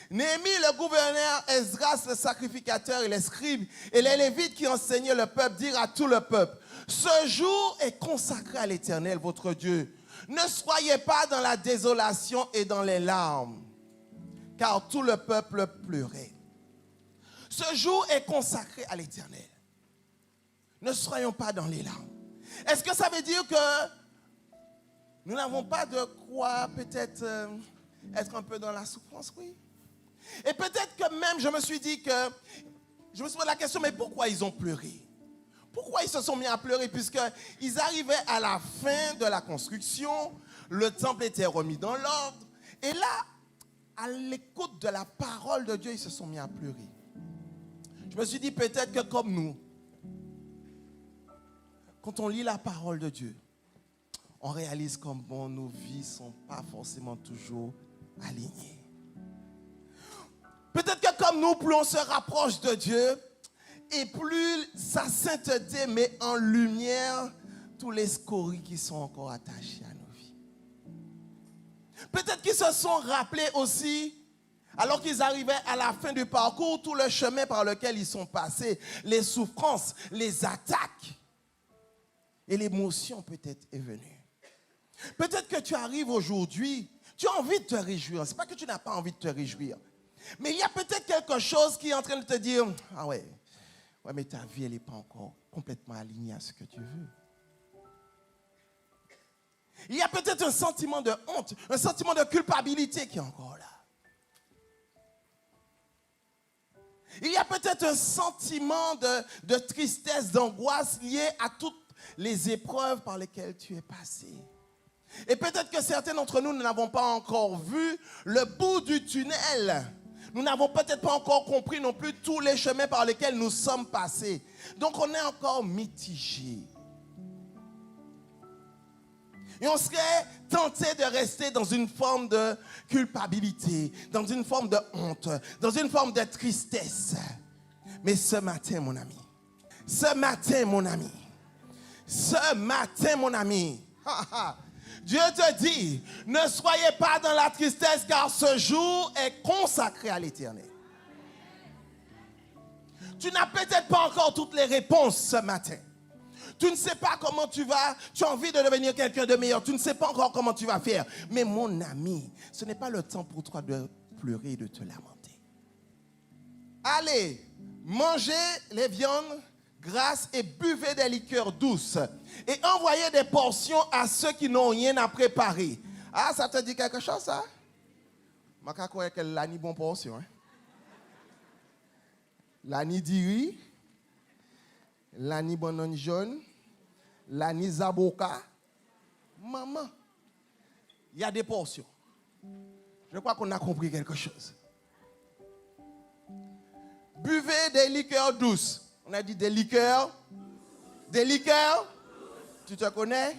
Speaker 5: Néhémie, le gouverneur, Esdras, le sacrificateur et les scribes et les Lévites qui enseignaient le peuple dirent à tout le peuple, ce jour est consacré à l'Éternel, votre Dieu. Ne soyez pas dans la désolation et dans les larmes, car tout le peuple pleurait. Ce jour est consacré à l'Éternel. Ne soyons pas dans les larmes. Est-ce que ça veut dire que nous n'avons pas de quoi peut-être être un peu dans la souffrance? Oui. Et peut-être que même je me suis dit que, je me suis posé la question, mais pourquoi ils ont pleuré? Pourquoi ils se sont mis à pleurer? Puisqu'ils arrivaient à la fin de la construction, le temple était remis dans l'ordre. Et là, à l'écoute de la parole de Dieu, ils se sont mis à pleurer. Je me suis dit peut-être que comme nous, quand on lit la parole de Dieu, on réalise comme bon, nos vies ne sont pas forcément toujours alignées. Peut-être que comme nous, plus on se rapproche de Dieu, et plus sa sainteté met en lumière tous les scories qui sont encore attachés à nos vies. Peut-être qu'ils se sont rappelés aussi, alors qu'ils arrivaient à la fin du parcours, tout le chemin par lequel ils sont passés, les souffrances, les attaques, et l'émotion peut-être est venue. Peut-être que tu arrives aujourd'hui, tu as envie de te réjouir. Ce n'est pas que tu n'as pas envie de te réjouir. Mais il y a peut-être quelque chose qui est en train de te dire, ah ouais, mais ta vie, elle n'est pas encore complètement alignée à ce que tu veux. Il y a peut-être un sentiment de honte, un sentiment de culpabilité qui est encore là. Il y a peut-être un sentiment de tristesse, d'angoisse lié à toutes les épreuves par lesquelles tu es passé. Et peut-être que certains d'entre nous n'avons pas encore vu le bout du tunnel. Nous n'avons peut-être pas encore compris non plus tous les chemins par lesquels nous sommes passés. Donc on est encore mitigé. Et on serait tenté de rester dans une forme de culpabilité, dans une forme de honte, dans une forme de tristesse. Mais ce matin, mon ami, Dieu te dit, ne soyez pas dans la tristesse car ce jour est consacré à l'Éternel. Tu n'as peut-être pas encore toutes les réponses ce matin. Tu ne sais pas comment tu vas, tu as envie de devenir quelqu'un de meilleur, tu ne sais pas encore comment tu vas faire. Mais mon ami, ce n'est pas le temps pour toi de pleurer et de te lamenter. Allez, mangez les viandes grasses et buvez des liqueurs douces. Et envoyez des portions à ceux qui n'ont rien à préparer. Ah, ça te dit quelque chose, ça? Je ne crois que la ni bonne portion. La ni diri, la ni bonne jaune, la ni zaboka. Maman, il y a des portions. Je crois qu'on a compris quelque chose. Buvez des liqueurs douces. On a dit des liqueurs. Des liqueurs. Tu te connais?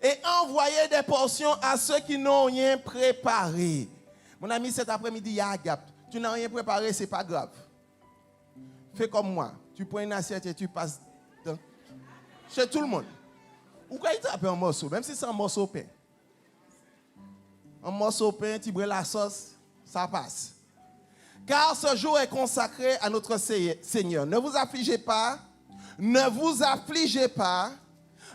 Speaker 5: Et envoyez des portions à ceux qui n'ont rien préparé. Mon ami, cet après-midi, il y a Agape. Tu n'as rien préparé, ce n'est pas grave. Fais comme moi. Tu prends une assiette et tu passes chez tout le monde. Ou quand il tape un morceau, même si c'est un morceau de pain. Un morceau de pain, tu brûles la sauce, ça passe. Car ce jour est consacré à notre Seigneur. Ne vous affligez pas, ne vous affligez pas,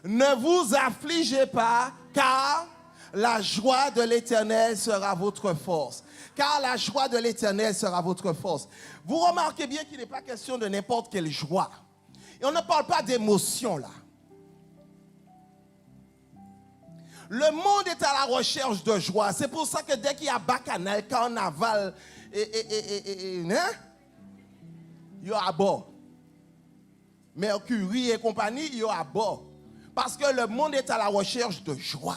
Speaker 5: ne vous affligez pas, car la joie de l'Éternel sera votre force. Car la joie de l'Éternel sera votre force. Vous remarquez bien qu'il n'est pas question de n'importe quelle joie. Et on ne parle pas d'émotion là. Le monde est à la recherche de joie. C'est pour ça que dès qu'il y a bacchanal, carnaval, il y a à bord. Mercury et compagnie, il y a à bord. Parce que le monde est à la recherche de joie.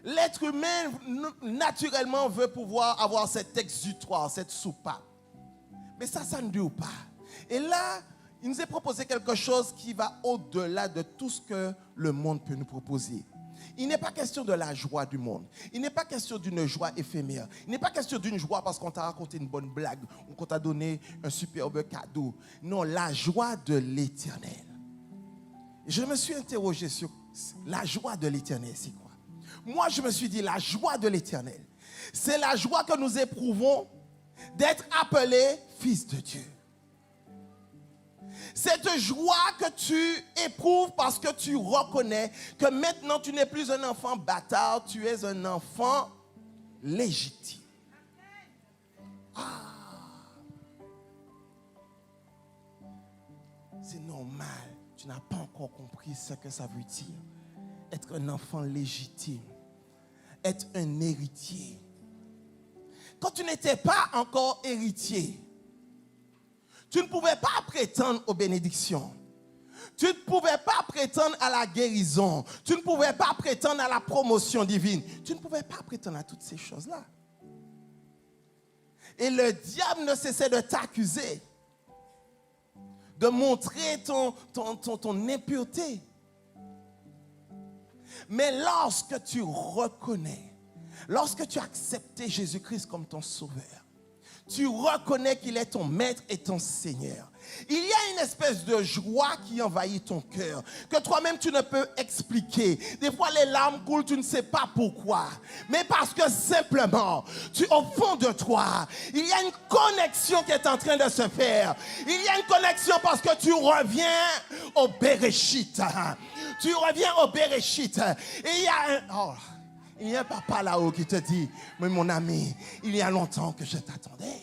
Speaker 5: L'être humain, naturellement, veut pouvoir avoir cet exutoire, cette soupape. Mais ça ne dure pas. Et là, il nous est proposé quelque chose qui va au-delà de tout ce que le monde peut nous proposer. Il n'est pas question de la joie du monde. Il n'est pas question d'une joie éphémère. Il n'est pas question d'une joie parce qu'on t'a raconté une bonne blague ou qu'on t'a donné un superbe cadeau. Non, la joie de l'Éternel. Je me suis interrogé sur la joie de l'Éternel, c'est quoi? Moi, je me suis dit, la joie de l'Éternel, c'est la joie que nous éprouvons d'être appelés fils de Dieu. Cette joie que tu éprouves parce que tu reconnais que maintenant tu n'es plus un enfant bâtard, tu es un enfant légitime. C'est normal, tu n'as pas encore compris ce que ça veut dire. Être un enfant légitime, être un héritier. Quand tu n'étais pas encore héritier, tu ne pouvais pas prétendre aux bénédictions. Tu ne pouvais pas prétendre à la guérison. Tu ne pouvais pas prétendre à la promotion divine. Tu ne pouvais pas prétendre à toutes ces choses-là. Et le diable ne cessait de t'accuser, de montrer ton impureté. Mais lorsque tu reconnais, lorsque tu as accepté Jésus-Christ comme ton sauveur, tu reconnais qu'il est ton maître et ton Seigneur. Il y a une espèce de joie qui envahit ton cœur, que toi-même tu ne peux expliquer. Des fois les larmes coulent, tu ne sais pas pourquoi. Mais parce que simplement, au fond de toi, il y a une connexion qui est en train de se faire. Il y a une connexion parce que tu reviens au Béréchit. Tu reviens au Béréchit. Et il y a un papa là-haut qui te dit, mais mon ami, il y a longtemps que je t'attendais.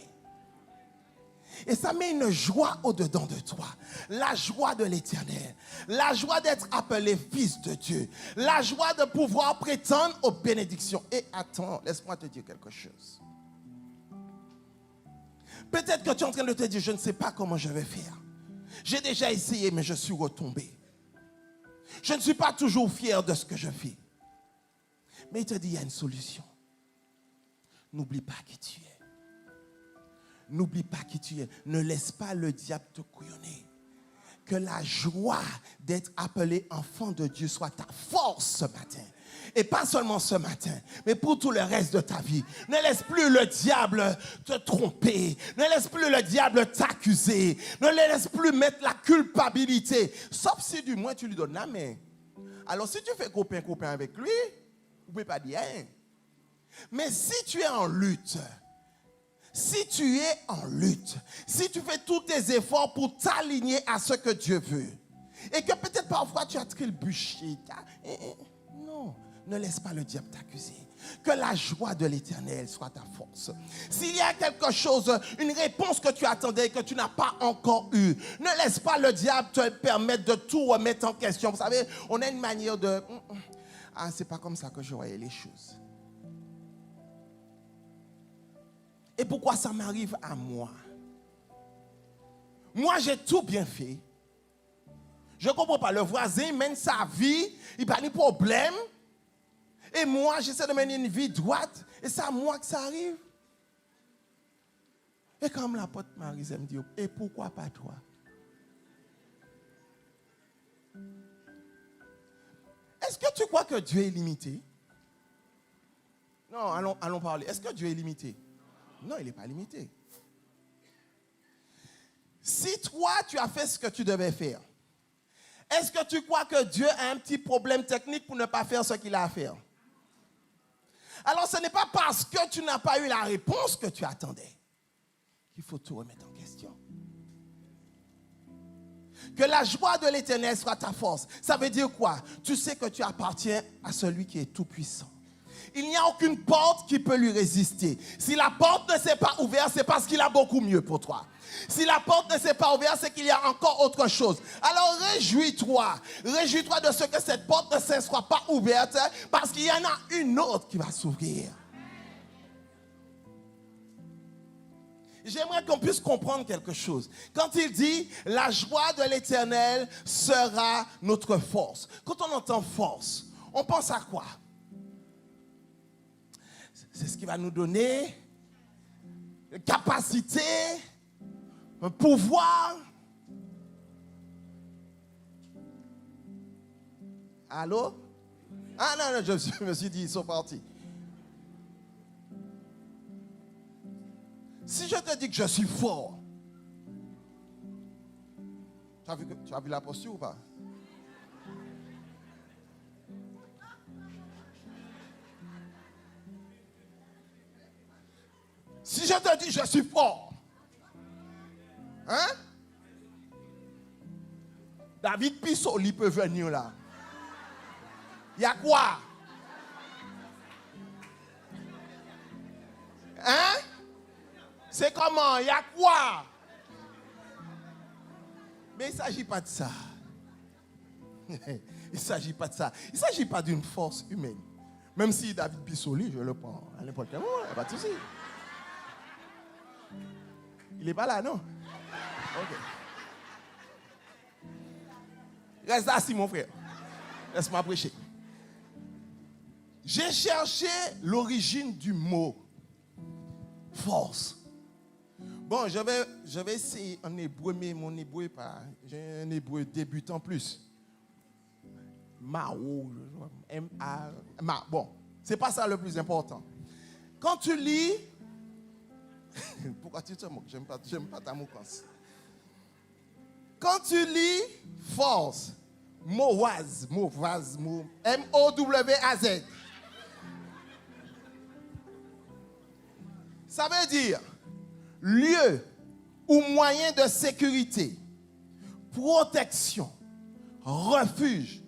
Speaker 5: Et ça met une joie au-dedans de toi. La joie de l'Éternel. La joie d'être appelé fils de Dieu. La joie de pouvoir prétendre aux bénédictions. Et attends, laisse-moi te dire quelque chose. Peut-être que tu es en train de te dire, je ne sais pas comment je vais faire. J'ai déjà essayé, mais je suis retombé. Je ne suis pas toujours fier de ce que je fais. Mais il te dit, il y a une solution. N'oublie pas qui tu es. N'oublie pas qui tu es. Ne laisse pas le diable te couillonner. Que la joie d'être appelé enfant de Dieu soit ta force ce matin. Et pas seulement ce matin, mais pour tout le reste de ta vie. Ne laisse plus le diable te tromper. Ne laisse plus le diable t'accuser. Ne laisse plus mettre la culpabilité. Sauf si du moins tu lui donnes la main. Alors si tu fais copain avec lui, vous ne pouvez pas dire rien. Mais si tu es en lutte, si tu fais tous tes efforts pour t'aligner à ce que Dieu veut, et que peut-être parfois tu as trébuché, non, ne laisse pas le diable t'accuser. Que la joie de l'Éternel soit ta force. S'il y a quelque chose, une réponse que tu attendais et que tu n'as pas encore eue, ne laisse pas le diable te permettre de tout remettre en question. Vous savez, on a une manière de... c'est pas comme ça que je voyais les choses. Et pourquoi ça m'arrive à moi? Moi, j'ai tout bien fait. Je ne comprends pas. Le voisin mène sa vie, il n'a pas de problème. Et moi, j'essaie de mener une vie droite. Et c'est à moi que ça arrive. Et comme l'apôtre Marie me dit, et pourquoi pas toi? Est-ce que tu crois que Dieu est limité? Non, allons parler. Est-ce que Dieu est limité? Non, il n'est pas limité. Si toi, tu as fait ce que tu devais faire, est-ce que tu crois que Dieu a un petit problème technique pour ne pas faire ce qu'il a à faire? Alors, ce n'est pas parce que tu n'as pas eu la réponse que tu attendais qu'il faut tout remettre en question. Que la joie de l'Éternel soit ta force. Ça veut dire quoi? Tu sais que tu appartiens à celui qui est tout puissant. Il n'y a aucune porte qui peut lui résister. Si la porte ne s'est pas ouverte, c'est parce qu'il a beaucoup mieux pour toi. Si la porte ne s'est pas ouverte, c'est qu'il y a encore autre chose. Alors réjouis-toi. Réjouis-toi de ce que cette porte ne se soit pas ouverte, parce qu'il y en a une autre qui va s'ouvrir. J'aimerais qu'on puisse comprendre quelque chose. Quand il dit « La joie de l'Éternel sera notre force ». Quand on entend force, on pense à quoi? C'est ce qui va nous donner capacité, un pouvoir. Allô? Ah non, je me suis dit, ils sont partis. Si je te dis que je suis fort, tu as vu la posture ou pas? Si je te dis je suis fort, hein? David Pissoli peut venir là. Il y a quoi? Hein? C'est comment? Il y a quoi? Mais il ne s'agit pas de ça. Il ne s'agit pas de ça. Il ne s'agit pas d'une force humaine. Même si David Pissoli, je le prends à n'importe quel moment, il n'y a pas de souci. Il n'est pas là, non? Ok. Reste assis, mon frère. Laisse-moi prêcher. J'ai cherché l'origine du mot force. Bon, je vais essayer en hébreu, mais mon hébreu pas. J'ai un hébreu débutant plus. Mao, M-A. Bon, c'est pas ça le plus important. Quand tu lis, pourquoi tu te moques? J'aime pas ta moquance. Quand tu lis force, Mowaz, M-O-W-A-Z. Ça veut dire lieu ou moyen de sécurité, protection, refuge,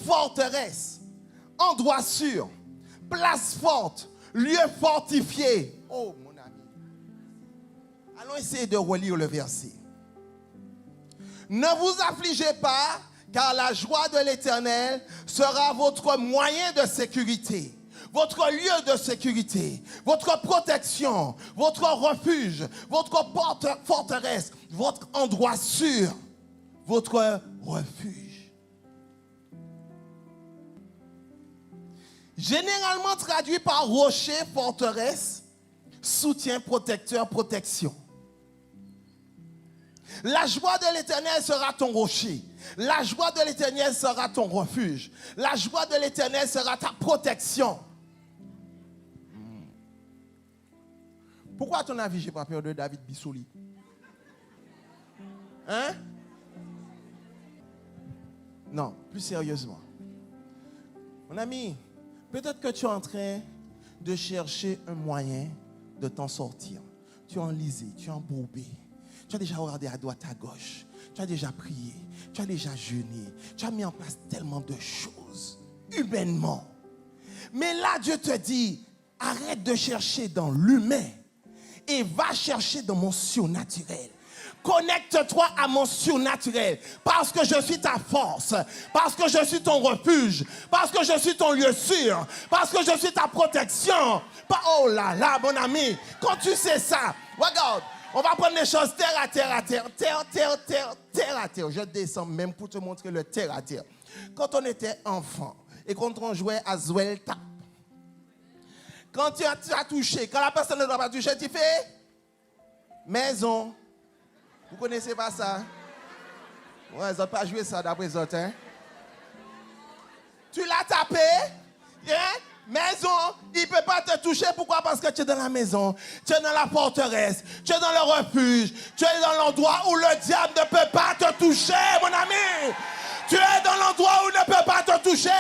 Speaker 5: forteresse, endroit sûr, place forte, lieu fortifié. Oh mon ami. Allons essayer de relire le verset. Ne vous affligez pas, car la joie de l'Éternel sera votre moyen de sécurité, votre lieu de sécurité, votre protection, votre refuge, votre forteresse, votre endroit sûr, votre refuge. Généralement traduit par rocher, forteresse, soutien, protecteur, protection. La joie de l'Éternel sera ton rocher. La joie de l'Éternel sera ton refuge. La joie de l'Éternel sera ta protection. Pourquoi à ton avis, je n'ai pas peur de David Bissoli? Hein? Non, plus sérieusement. Mon ami, peut-être que tu es en train de chercher un moyen de t'en sortir. Tu es enlisé, tu es embourbé. Tu as déjà regardé à droite, à gauche. Tu as déjà prié. Tu as déjà jeûné. Tu as mis en place tellement de choses, humainement. Mais là, Dieu te dit, arrête de chercher dans l'humain et va chercher dans mon surnaturel. Connecte-toi à mon surnaturel, parce que je suis ta force, parce que je suis ton refuge, parce que je suis ton lieu sûr, parce que je suis ta protection. Oh là là, mon ami, quand tu sais ça, regarde, on va prendre les choses terre à terre, terre à terre. Je descends même pour te montrer le terre à terre. Quand on était enfant et quand on jouait à Zouelta, Quand tu as touché, quand la personne ne doit pas toucher, tu fais maison. Vous connaissez pas ça? Ouais, ils n'ont pas joué ça d'après les autres. Hein? Tu l'as tapé, hein? Maison, il ne peut pas te toucher. Pourquoi? Parce que tu es dans la maison, tu es dans la forteresse, tu es dans le refuge, tu es dans l'endroit où le diable ne peut pas te toucher, mon ami. Tu es dans l'endroit où il ne peut pas te toucher.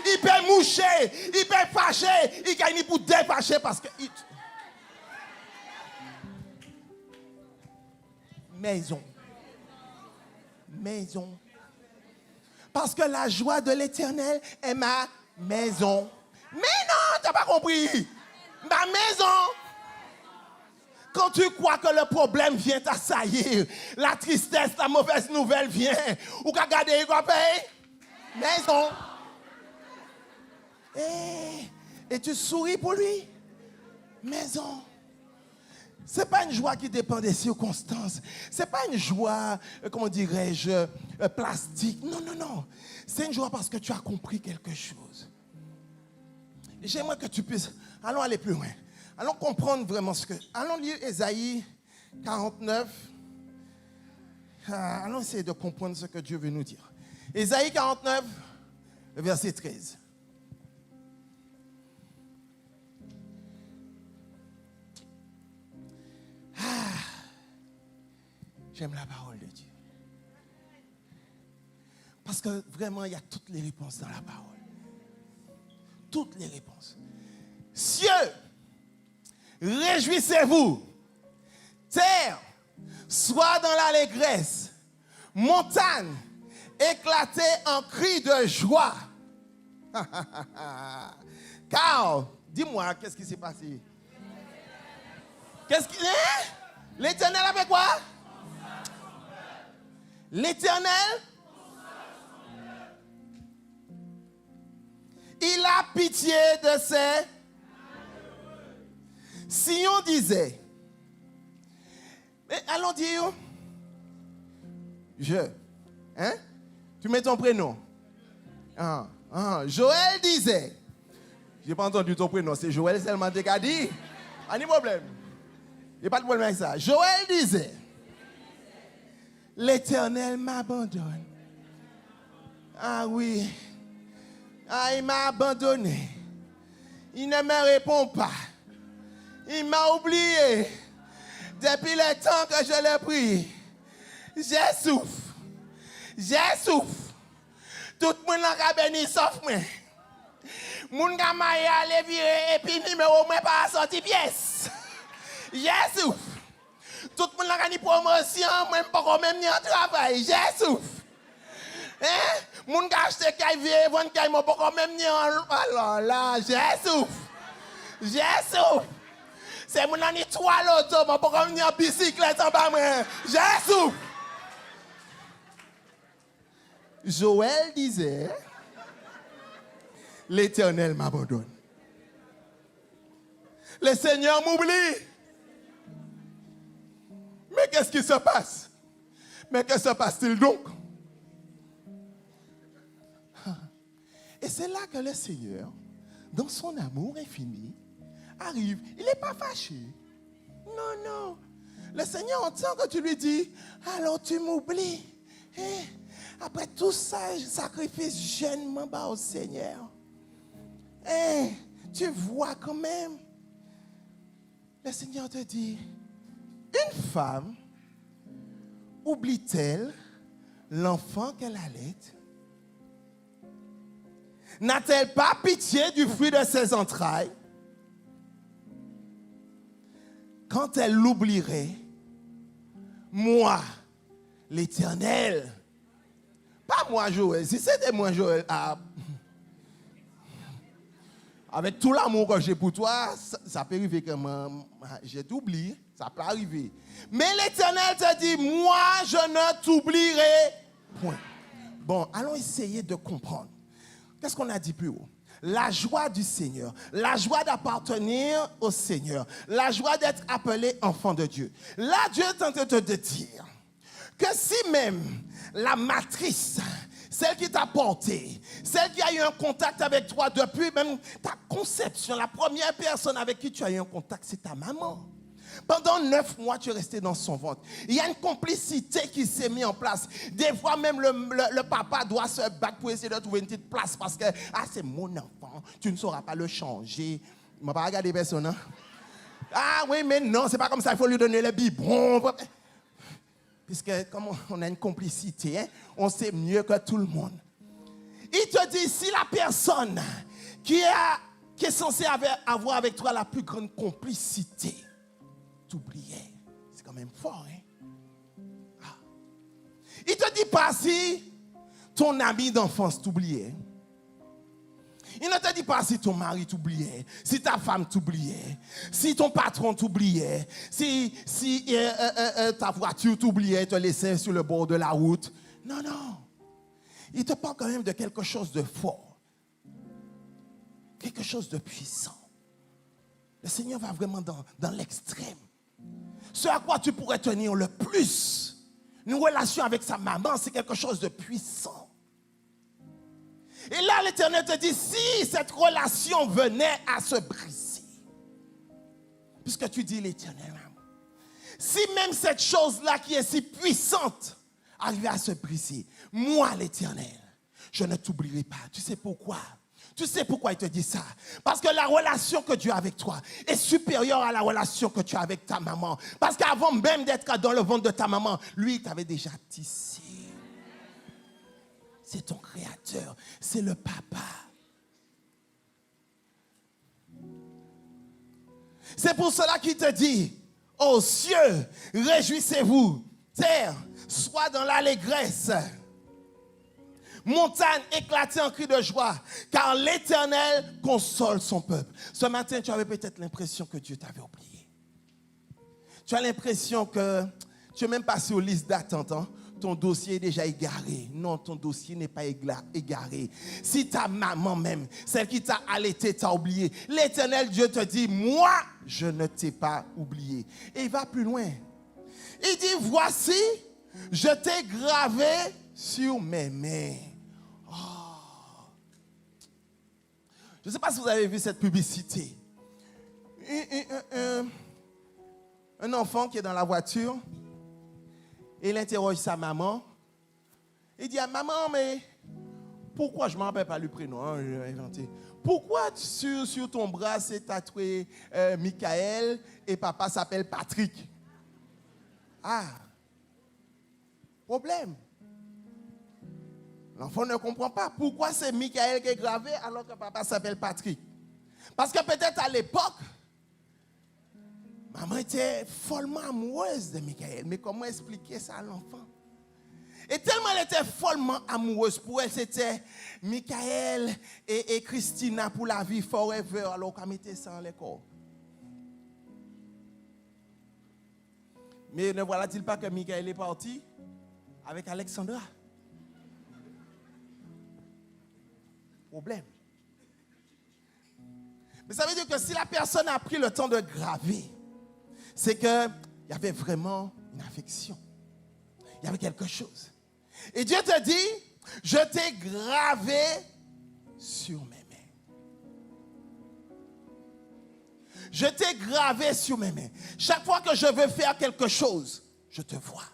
Speaker 5: Il peut moucher, il peut fâcher, il gagne pour défâcher parce que... Maison. Maison. Parce que la joie de l'Éternel est ma maison. Mais non, tu n'as pas compris. Ma maison. Quand tu crois que le problème vient t'assaillir, la tristesse, la mauvaise nouvelle vient, ou qu'à garder, il va payer. Maison. Et tu souris pour lui. Maison. Ce n'est pas une joie qui dépend des circonstances. Ce n'est pas une joie, comment dirais-je, plastique. Non, non, non. C'est une joie parce que tu as compris quelque chose. J'aimerais que tu puisses... Allons aller plus loin. Allons comprendre vraiment ce que... Allons lire Ésaïe 49. Allons essayer de comprendre ce que Dieu veut nous dire. Ésaïe 49, verset 13. J'aime la parole de Dieu. Parce que vraiment, il y a toutes les réponses dans la parole. Toutes les réponses. Cieux, réjouissez-vous. Terre, sois dans l'allégresse. Montagne, éclatez en cris de joie. Car, dis-moi, qu'est-ce qui s'est passé? Qu'est-ce qui... Hein? L'Éternel avait quoi? L'Éternel, il a pitié de ses... Si on disait, mais allons dire, hein? Tu mets ton prénom. Joël disait, j'ai pas entendu ton prénom, c'est Joël seulement qui a dit. Pas de problème. Il n'y a pas de problème avec ça. Joël disait, l'Éternel m'abandonne. Ah oui. Ah, il m'a abandonné. Il ne me répond pas. Il m'a oublié. Depuis le temps que je l'ai pris, j'ai souffert. J'ai souffert. Tout le monde a béni sauf moi. Moun ka maye ale vire et puis numéro moi pas sorti pièce. J'ai souffert. Tout le monde a ni promotion, même pas même ni en travail. J'ai souffert. Hein? Moun ka acheté kay vie, vendre kay mo pas même ni en alors là, j'ai souffert. J'ai souffert. C'est mon ani 3 l'auto, mo pas même ni en bicyclette en bas moi. J'ai souffert. Joël disait, l'Éternel m'abandonne. Le Seigneur m'oublie. Mais qu'est-ce qui se passe? Mais que se passe-t-il donc? Et c'est là que le Seigneur, dans son amour infini, arrive. Il n'est pas fâché. Non, non. Le Seigneur entend que tu lui dis, alors tu m'oublies. Après tout ça, sacrifice jeunement bas au Seigneur. Tu vois quand même. Le Seigneur te dit, une femme oublie-t-elle l'enfant qu'elle allait? N'a-t-elle pas pitié du fruit de ses entrailles? Quand elle l'oublierait, moi, l'Éternel, pas moi Joël, si c'était moi Joël, avec tout l'amour que j'ai pour toi, ça peut arriver que j'ai t'oublié, ça peut arriver. Mais l'Éternel te dit, moi je ne t'oublierai point. Bon, allons essayer de comprendre. Qu'est-ce qu'on a dit plus haut? La joie du Seigneur, la joie d'appartenir au Seigneur, la joie d'être appelé enfant de Dieu. Là, Dieu est en train de te dire que si même la matrice, celle qui t'a porté, celle qui a eu un contact avec toi depuis même ta conception. La première personne avec qui tu as eu un contact, c'est ta maman. Pendant 9 mois, tu es resté dans son ventre. Il y a une complicité qui s'est mise en place. Des fois, même le papa doit se battre pour essayer de trouver une petite place parce que, c'est mon enfant, tu ne sauras pas le changer. Je ne vais pas regarder personne. Hein? Ah oui, mais non, c'est pas comme ça, il faut lui donner le biberon. Puisque, comme on a une complicité, hein, on sait mieux que tout le monde. Il te dit, si la personne qui est censée avoir avec toi la plus grande complicité, t'oubliait. C'est quand même fort, hein? Il te dit pas si ton ami d'enfance t'oubliait. Il ne te dit pas si ton mari t'oubliait, si ta femme t'oubliait, si ton patron t'oubliait, si ta voiture t'oubliait, te laissait sur le bord de la route. Non, non. Il te parle quand même de quelque chose de fort. Quelque chose de puissant. Le Seigneur va vraiment dans l'extrême. Ce à quoi tu pourrais tenir le plus, une relation avec sa maman, c'est quelque chose de puissant. Et là, l'Éternel te dit, si cette relation venait à se briser, puisque tu dis l'Éternel, si même cette chose-là qui est si puissante arrivait à se briser, moi, l'Éternel, je ne t'oublierai pas. Tu sais pourquoi? Tu sais pourquoi il te dit ça? Parce que la relation que Dieu a avec toi est supérieure à la relation que tu as avec ta maman. Parce qu'avant même d'être dans le ventre de ta maman, lui, il t'avait déjà tissé. C'est ton créateur, c'est le papa. C'est pour cela qu'il te dit, ô cieux, réjouissez-vous, terre, sois dans l'allégresse. Montagne éclatée en cris de joie, car l'Éternel console son peuple. Ce matin, tu avais peut-être l'impression que Dieu t'avait oublié. Tu as l'impression que tu n'es même pas sur liste d'attente. Hein? Ton dossier est déjà égaré. Non, ton dossier n'est pas égaré. Si ta maman même, celle qui t'a allaité, t'a oublié, l'Éternel Dieu te dit, moi, je ne t'ai pas oublié. Et il va plus loin. Il dit, voici, je t'ai gravé sur mes mains. Je ne sais pas si vous avez vu cette publicité. Un enfant qui est dans la voiture et il interroge sa maman. Il dit à maman, mais pourquoi, je ne me rappelle pas le prénom, hein, j'ai inventé. Pourquoi sur ton bras c'est tatoué Michael et papa s'appelle Patrick? Ah, problème. L'enfant ne comprend pas pourquoi c'est Michael qui est gravé alors que papa s'appelle Patrick. Parce que peut-être à l'époque, maman était follement amoureuse de Michael. Mais comment expliquer ça à l'enfant? Et tellement elle était follement amoureuse, pour elle c'était Michael et Christina pour la vie forever, alors qu'elle mettait ça en l'école. Mais ne voilà-t-il pas que Michael est parti avec Alexandra? Problème. Mais ça veut dire que si la personne a pris le temps de graver, c'est qu'il y avait vraiment une affection. Il y avait quelque chose. Et Dieu te dit, je t'ai gravé sur mes mains. Je t'ai gravé sur mes mains. Chaque fois que je veux faire quelque chose, je te vois.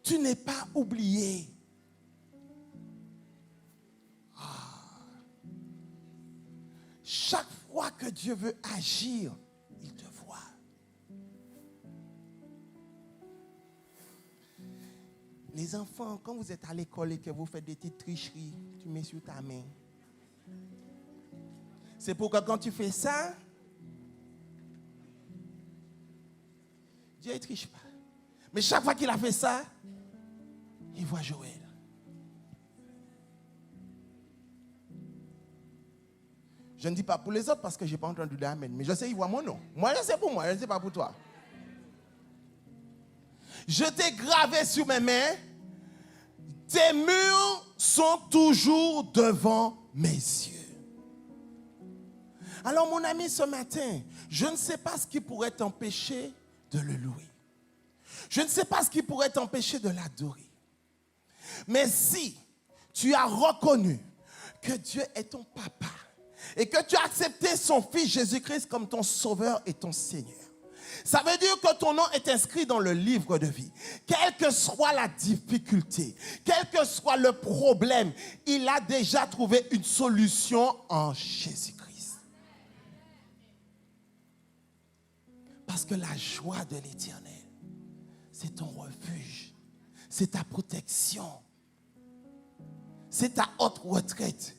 Speaker 5: Tu n'es pas oublié. Chaque fois que Dieu veut agir, il te voit. Les enfants, quand vous êtes à l'école et que vous faites des petites tricheries, tu mets sur ta main. C'est pour que quand tu fais ça, Dieu ne triche pas. Mais chaque fois qu'il a fait ça, il voit Joël. Je ne dis pas pour les autres parce que je n'ai pas entendu d'amen. Mais je sais, il voit mon nom. Moi, je sais pour moi, je ne sais pas pour toi. Je t'ai gravé sur mes mains. Tes murs sont toujours devant mes yeux. Alors, mon ami, ce matin, je ne sais pas ce qui pourrait t'empêcher de le louer. Je ne sais pas ce qui pourrait t'empêcher de l'adorer. Mais si tu as reconnu que Dieu est ton papa et que tu as accepté son Fils Jésus-Christ comme ton sauveur et ton Seigneur, ça veut dire que ton nom est inscrit dans le livre de vie. Quelle que soit la difficulté, quel que soit le problème, il a déjà trouvé une solution en Jésus-Christ. Parce que la joie de l'Éternel, c'est ton refuge, c'est ta protection, c'est ta haute retraite.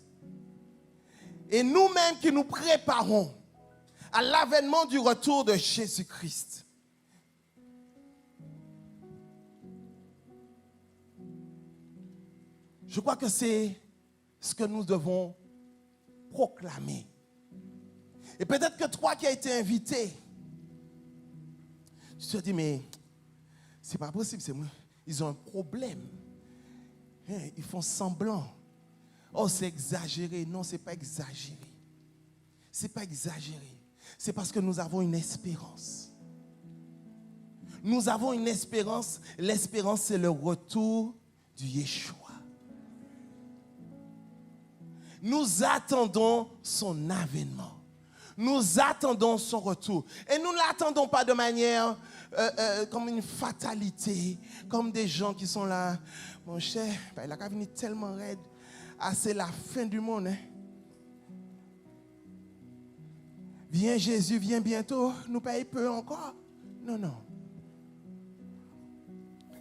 Speaker 5: Et nous-mêmes qui nous préparons à l'avènement du retour de Jésus-Christ. Je crois que c'est ce que nous devons proclamer. Et peut-être que toi qui as été invité, tu te dis, mais c'est pas possible, c'est moi. Ils ont un problème. Ils font semblant. Oh, c'est exagéré. Non, c'est pas exagéré. C'est pas exagéré. C'est parce que nous avons une espérance. Nous avons une espérance. L'espérance, c'est le retour du Yeshua. Nous attendons son avènement. Nous attendons son retour. Et nous ne l'attendons pas de manière comme une fatalité, comme des gens qui sont là. Mon cher, il a venu tellement raide. Ah, c'est la fin du monde. Hein? Viens Jésus, viens bientôt. Nous payons peu encore. Non, non.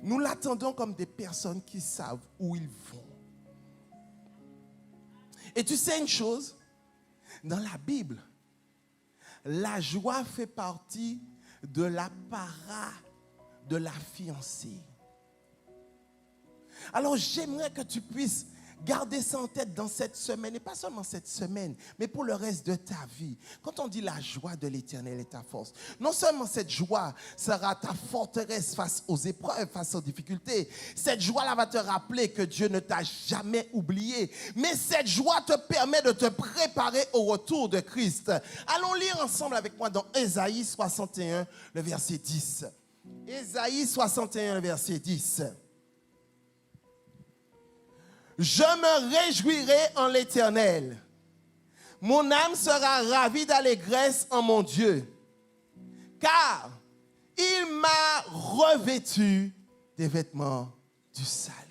Speaker 5: Nous l'attendons comme des personnes qui savent où ils vont. Et tu sais une chose? Dans la Bible, la joie fait partie de l'apparat de la fiancée. Alors j'aimerais que tu puisses garder ça en tête dans cette semaine, et pas seulement cette semaine, mais pour le reste de ta vie. Quand on dit la joie de l'Éternel est ta force, non seulement cette joie sera ta forteresse face aux épreuves, face aux difficultés, cette joie-là va te rappeler que Dieu ne t'a jamais oublié, mais cette joie te permet de te préparer au retour de Christ. Allons lire ensemble avec moi dans Ésaïe 61, le verset 10. Ésaïe 61, le verset 10. Je me réjouirai en l'Éternel. Mon âme sera ravie d'allégresse en mon Dieu, car il m'a revêtu des vêtements du salut.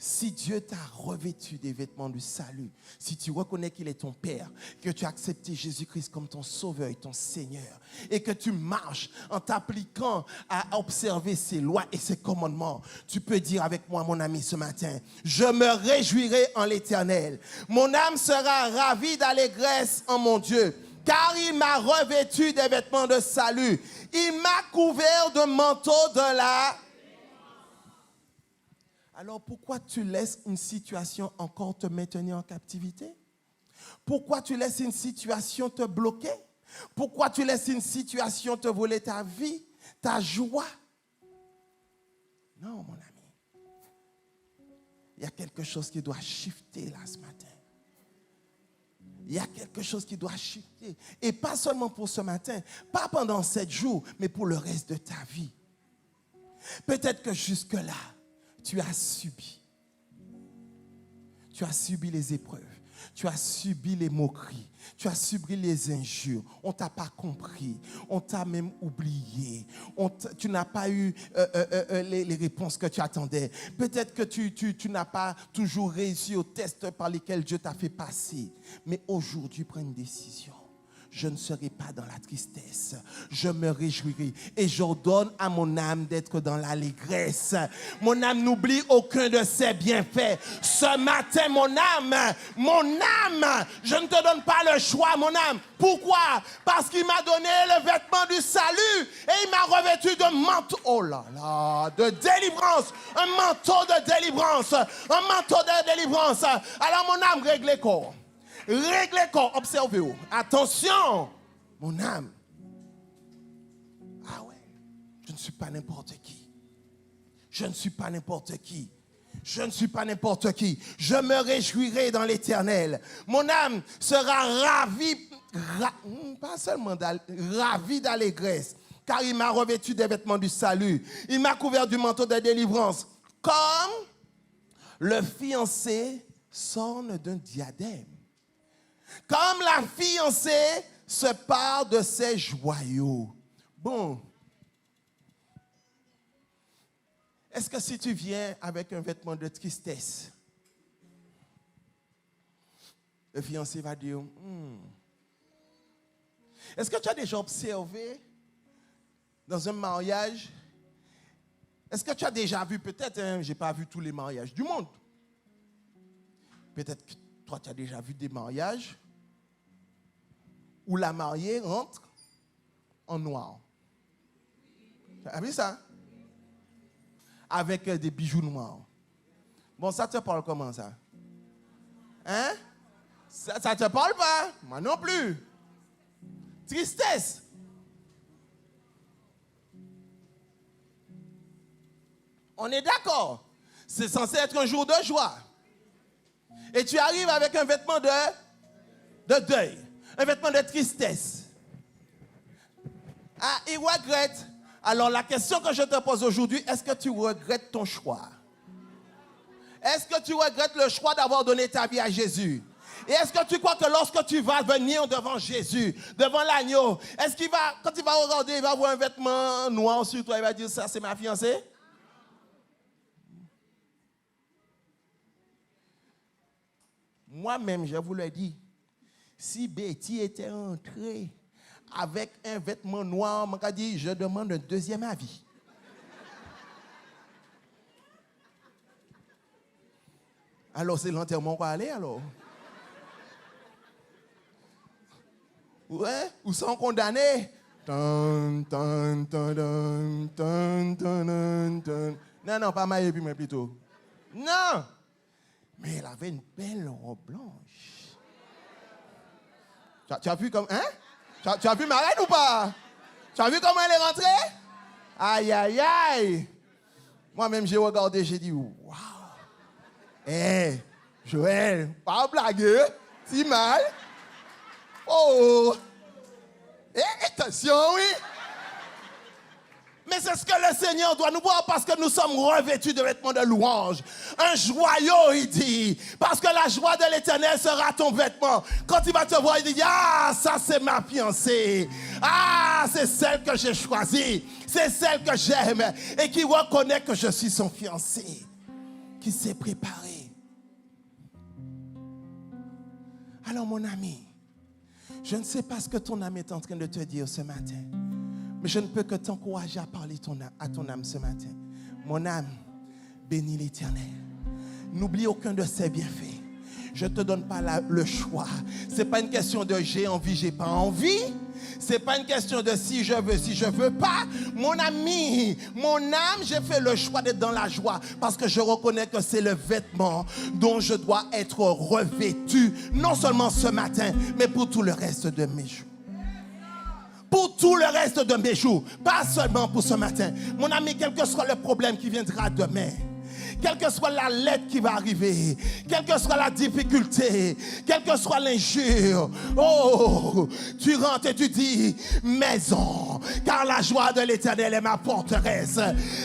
Speaker 5: Si Dieu t'a revêtu des vêtements du salut, si tu reconnais qu'il est ton Père, que tu as accepté Jésus-Christ comme ton Sauveur et ton Seigneur, et que tu marches en t'appliquant à observer ses lois et ses commandements, tu peux dire avec moi, mon ami, ce matin, je me réjouirai en l'Éternel. Mon âme sera ravie d'allégresse en mon Dieu, car il m'a revêtu des vêtements de salut. Il m'a couvert de manteau de la... Alors pourquoi tu laisses une situation encore te maintenir en captivité? Pourquoi tu laisses une situation te bloquer? Pourquoi tu laisses une situation te voler ta vie, ta joie? Non, mon ami. Il y a quelque chose qui doit shifter là ce matin. Il y a quelque chose qui doit shifter. Et pas seulement pour ce matin, pas pendant 7 jours, mais pour le reste de ta vie. Peut-être que jusque-là, tu as subi. Tu as subi les épreuves. Tu as subi les moqueries. Tu as subi les injures. On ne t'a pas compris. On t'a même oublié. Tu n'as pas eu les réponses que tu attendais. Peut-être que tu n'as pas toujours réussi aux tests par lesquels Dieu t'a fait passer. Mais aujourd'hui, prends une décision. Je ne serai pas dans la tristesse. Je me réjouirai. Et j'ordonne à mon âme d'être dans l'allégresse. Mon âme n'oublie aucun de ses bienfaits. Ce matin, mon âme, je ne te donne pas le choix, mon âme. Pourquoi? Parce qu'il m'a donné le vêtement du salut et il m'a revêtu de manteau, oh là là, de délivrance. Un manteau de délivrance. Un manteau de délivrance. Alors mon âme, réglez corps. Réglez corps, observez-vous. Attention, mon âme. Ah ouais, je ne suis pas n'importe qui. Je ne suis pas n'importe qui. Je ne suis pas n'importe qui. Je me réjouirai dans l'Éternel. Mon âme sera ravie, pas seulement ravie d'allégresse, car il m'a revêtu des vêtements du salut. Il m'a couvert du manteau de délivrance. Comme le fiancé s'orne d'un diadème. Comme la fiancée se part de ses joyaux. Bon. Est-ce que si tu viens avec un vêtement de tristesse, le fiancé va dire, Est-ce que tu as déjà observé dans un mariage, est-ce que tu as déjà vu, peut-être, je n'ai pas vu tous les mariages du monde. Peut-être que toi, tu as déjà vu des mariages où la mariée rentre en noir. Tu as vu ça? Avec des bijoux noirs. Bon, ça te parle comment ça? Hein? Ça te parle pas? Moi non plus. Tristesse. On est d'accord. C'est censé être un jour de joie. Et tu arrives avec un vêtement de deuil. Un vêtement de tristesse. Ah, il regrette. Alors la question que je te pose aujourd'hui, est-ce que tu regrettes ton choix? Est-ce que tu regrettes le choix d'avoir donné ta vie à Jésus? Et est-ce que tu crois que lorsque tu vas venir devant Jésus, devant l'agneau, est-ce qu'il va, quand il va regarder, il va voir un vêtement noir sur toi, il va dire, ça c'est ma fiancée? Moi-même, je vous le dis, si Betty était entrée avec un vêtement noir, on m'a dit, je demande un deuxième avis. Alors, c'est l'enterrement qu'on va aller, alors? Ouais, ou sont condamnés? Non, pas maillé, puis moi plutôt. Non! Mais elle avait une belle robe blanche. Tu as vu comme... Hein? Tu as vu ma reine ou pas? Tu as vu comment elle est rentrée? Aïe, aïe, aïe. Moi-même, j'ai regardé, j'ai dit, waouh. Joël, pas blaguer, si mal. Oh. Attention, oui. Mais c'est ce que le Seigneur doit nous voir parce que nous sommes revêtus de vêtements de louange. Un joyau, il dit. Parce que la joie de l'Éternel sera ton vêtement. Quand il va te voir, il dit, ah, ça c'est ma fiancée. Ah, c'est celle que j'ai choisie. C'est celle que j'aime. Et qui reconnaît que je suis son fiancé. Qui s'est préparé. Alors mon ami, je ne sais pas ce que ton âme est en train de te dire ce matin. Mais je ne peux que t'encourager à parler à ton âme ce matin. Mon âme, bénis l'Éternel. N'oublie aucun de ses bienfaits. Je ne te donne pas le choix. Ce n'est pas une question de j'ai envie, j'ai pas envie. Ce n'est pas une question de si je veux pas. Mon ami, mon âme, j'ai fait le choix d'être dans la joie parce que je reconnais que c'est le vêtement dont je dois être revêtu, non seulement ce matin, mais pour tout le reste de mes jours. Pour tout le reste de mes jours, pas seulement pour ce matin. Mon ami, quel que soit le problème qui viendra demain, quelle que soit la lettre qui va arriver, quelle que soit la difficulté, quelle que soit l'injure, oh, tu rentres et tu dis, maison, car la joie de l'Éternel est ma forteresse.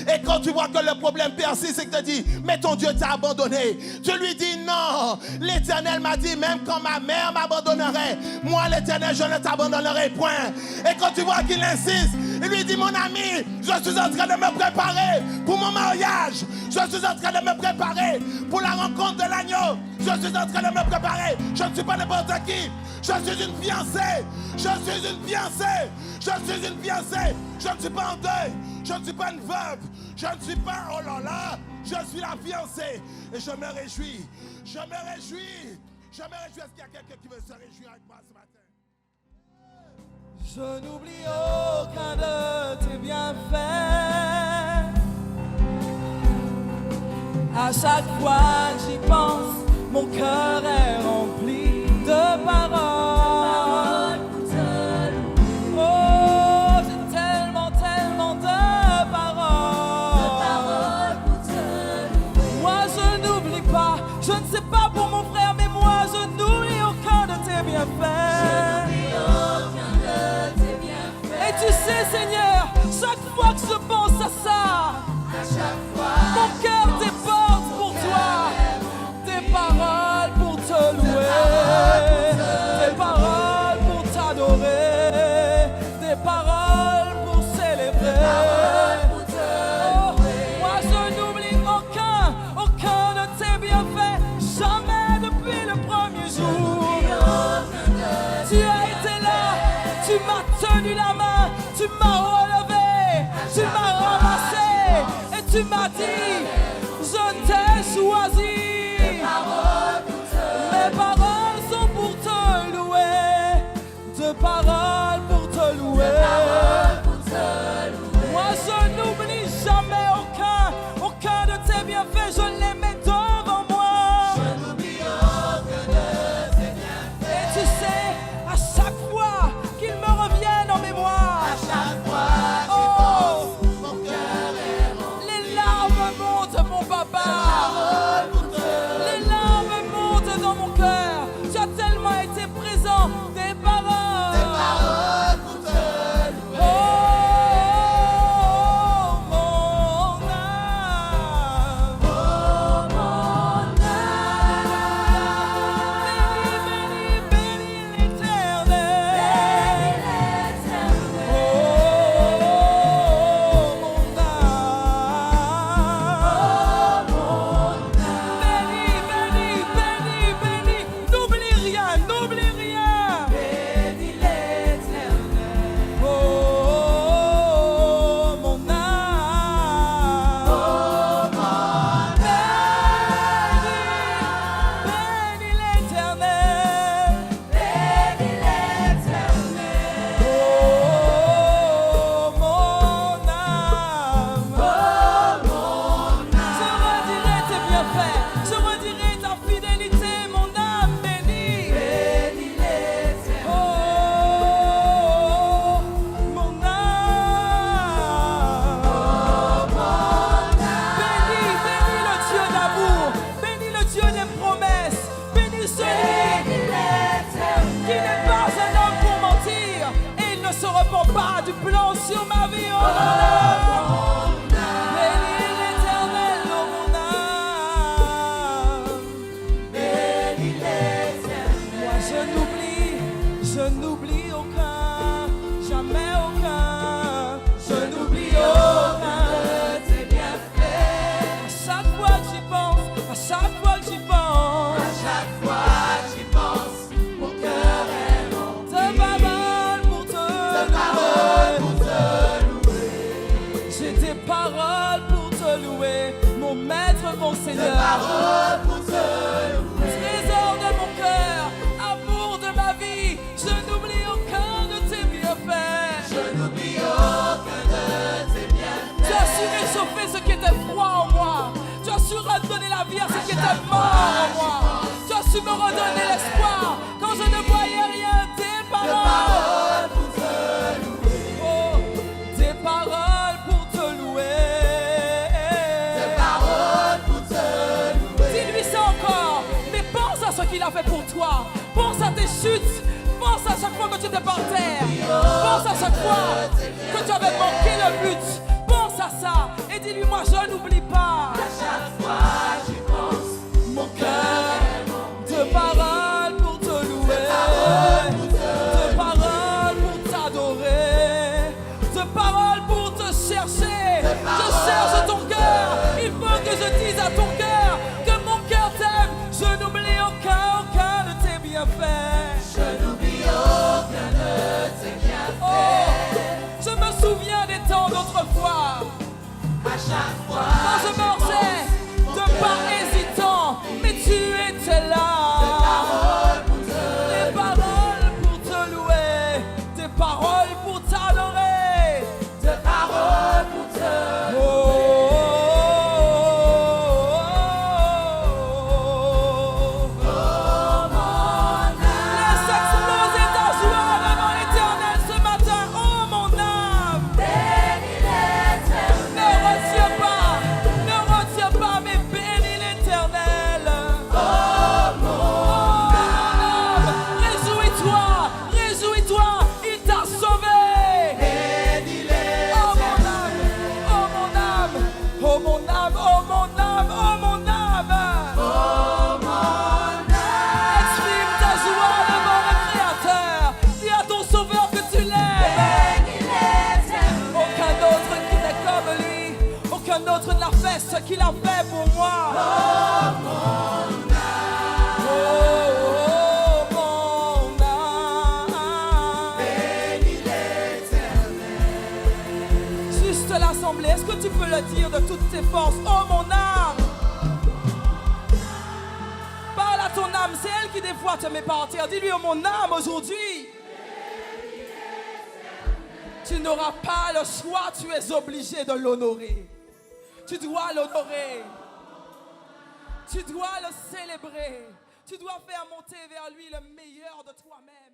Speaker 5: Et quand tu vois que le problème persiste et que tu dis, mais ton Dieu t'a abandonné, tu lui dis, non, l'Éternel m'a dit, même quand ma mère m'abandonnerait, moi l'Éternel, je ne t'abandonnerai point. Et quand tu vois qu'il insiste, il lui dit, mon ami, je suis en train de me préparer pour mon mariage. Je suis en train de me préparer pour la rencontre de l'agneau. Je suis en train de me préparer. Je ne suis pas n'importe qui. Je suis une fiancée. Je suis une fiancée. Je suis une fiancée. Je ne suis pas en deuil. Je ne suis pas une veuve. Je ne suis pas, oh là là, je suis la fiancée. Et je me réjouis. Je me réjouis. Je me réjouis. Est-ce qu'il y a quelqu'un qui veut se réjouir avec moi ce matin?
Speaker 2: Je n'oublie aucun de tes bienfaits. À chaque fois que j'y pense, mon cœur est rempli de paroles. Oh, j'ai tellement, tellement de paroles. Moi je n'oublie pas, je ne sais pas pour mon frère, mais moi je n'oublie aucun de tes bienfaits. Et tu sais, Seigneur,
Speaker 3: tu m'as relevé, tu m'as ramassé et tu m'as dit, je t'ai choisi. Mes paroles sont pour te louer, de paroles pour te louer. Moi je n'oublie jamais aucun de tes bienfaits, je les mets devant moi. Et tu sais, à chaque fois qu'ils me reviennent en mémoire, oh, les larmes montent mon papa, les larmes montent dans mon cœur. Tu as tellement été présent, des paroles pour te louer. Oh, mon âme, bénis, bénis l'éternel. Oh, mon âme, bénis, bénis, bénis, bénis. N'oublie rien, n'oublie rien. Bénis l'éternel. Oh, mon âme. Bénis l'éternel. Oh, mon âme. Je redirai tes bienfaits, je redirai ta fidélité, mon âme bénie. Oh, mon âme. Bénis, bénis le Dieu d'amour, bénis le Dieu des promesses, bénis celui qui n'est pas un homme pour mentir et il ne se repent pas du plan sur ma vie. Oh, mon âme. Bénis l'éternel, oh, mon âme. Moi je n'oublie aucun, jamais aucun, je n'oublie aucun de tes bienfaits. À chaque fois que j'y pense, à chaque fois que j'y pense,
Speaker 2: Mon cœur est
Speaker 3: de paroles pour te louer. J'ai des paroles pour te louer, mon maître, mon Seigneur. Trésor de mon cœur, amour de ma vie, je n'oublie aucun de tes bienfaits. Tu as su réchauffer ce qui était froid en moi. Tu as su redonner la vie à ce qui était mort en moi. Tu as su me redonner l'espoir quand je ne voyais rien. Tes paroles pour te louer. Oh, tes paroles pour te louer. Dis-lui ça encore, mais pense à ce qu'il a fait pour toi. Pense à tes chutes. Pense à chaque fois que tu étais par terre. Pense à chaque fois que tu avais manqué le but. Pense à ça et dis-lui, moi je n'oublie pas. Mon cœur, de paroles pour te louer, de paroles pour t'adorer, de paroles pour te chercher. Je cherche ton cœur. Il faut que je dise à ton cœur que mon cœur t'aime. Je n'oublie aucun de tes bienfaits. Oh, je me souviens des temps d'autrefois. Quand je marchais de pas hésitant, mais tu étais là. Des paroles pour te louer, des paroles pour t'adorer, des paroles pour te louer.
Speaker 6: peux le dire de toutes tes forces. Oh mon âme! Parle à ton âme, c'est elle qui des fois te met par terre. Dis-lui, oh mon âme, aujourd'hui, tu n'auras pas le choix, tu es obligé de l'honorer. Tu dois l'honorer. Tu dois le célébrer. Tu dois faire monter vers lui le meilleur de toi-même.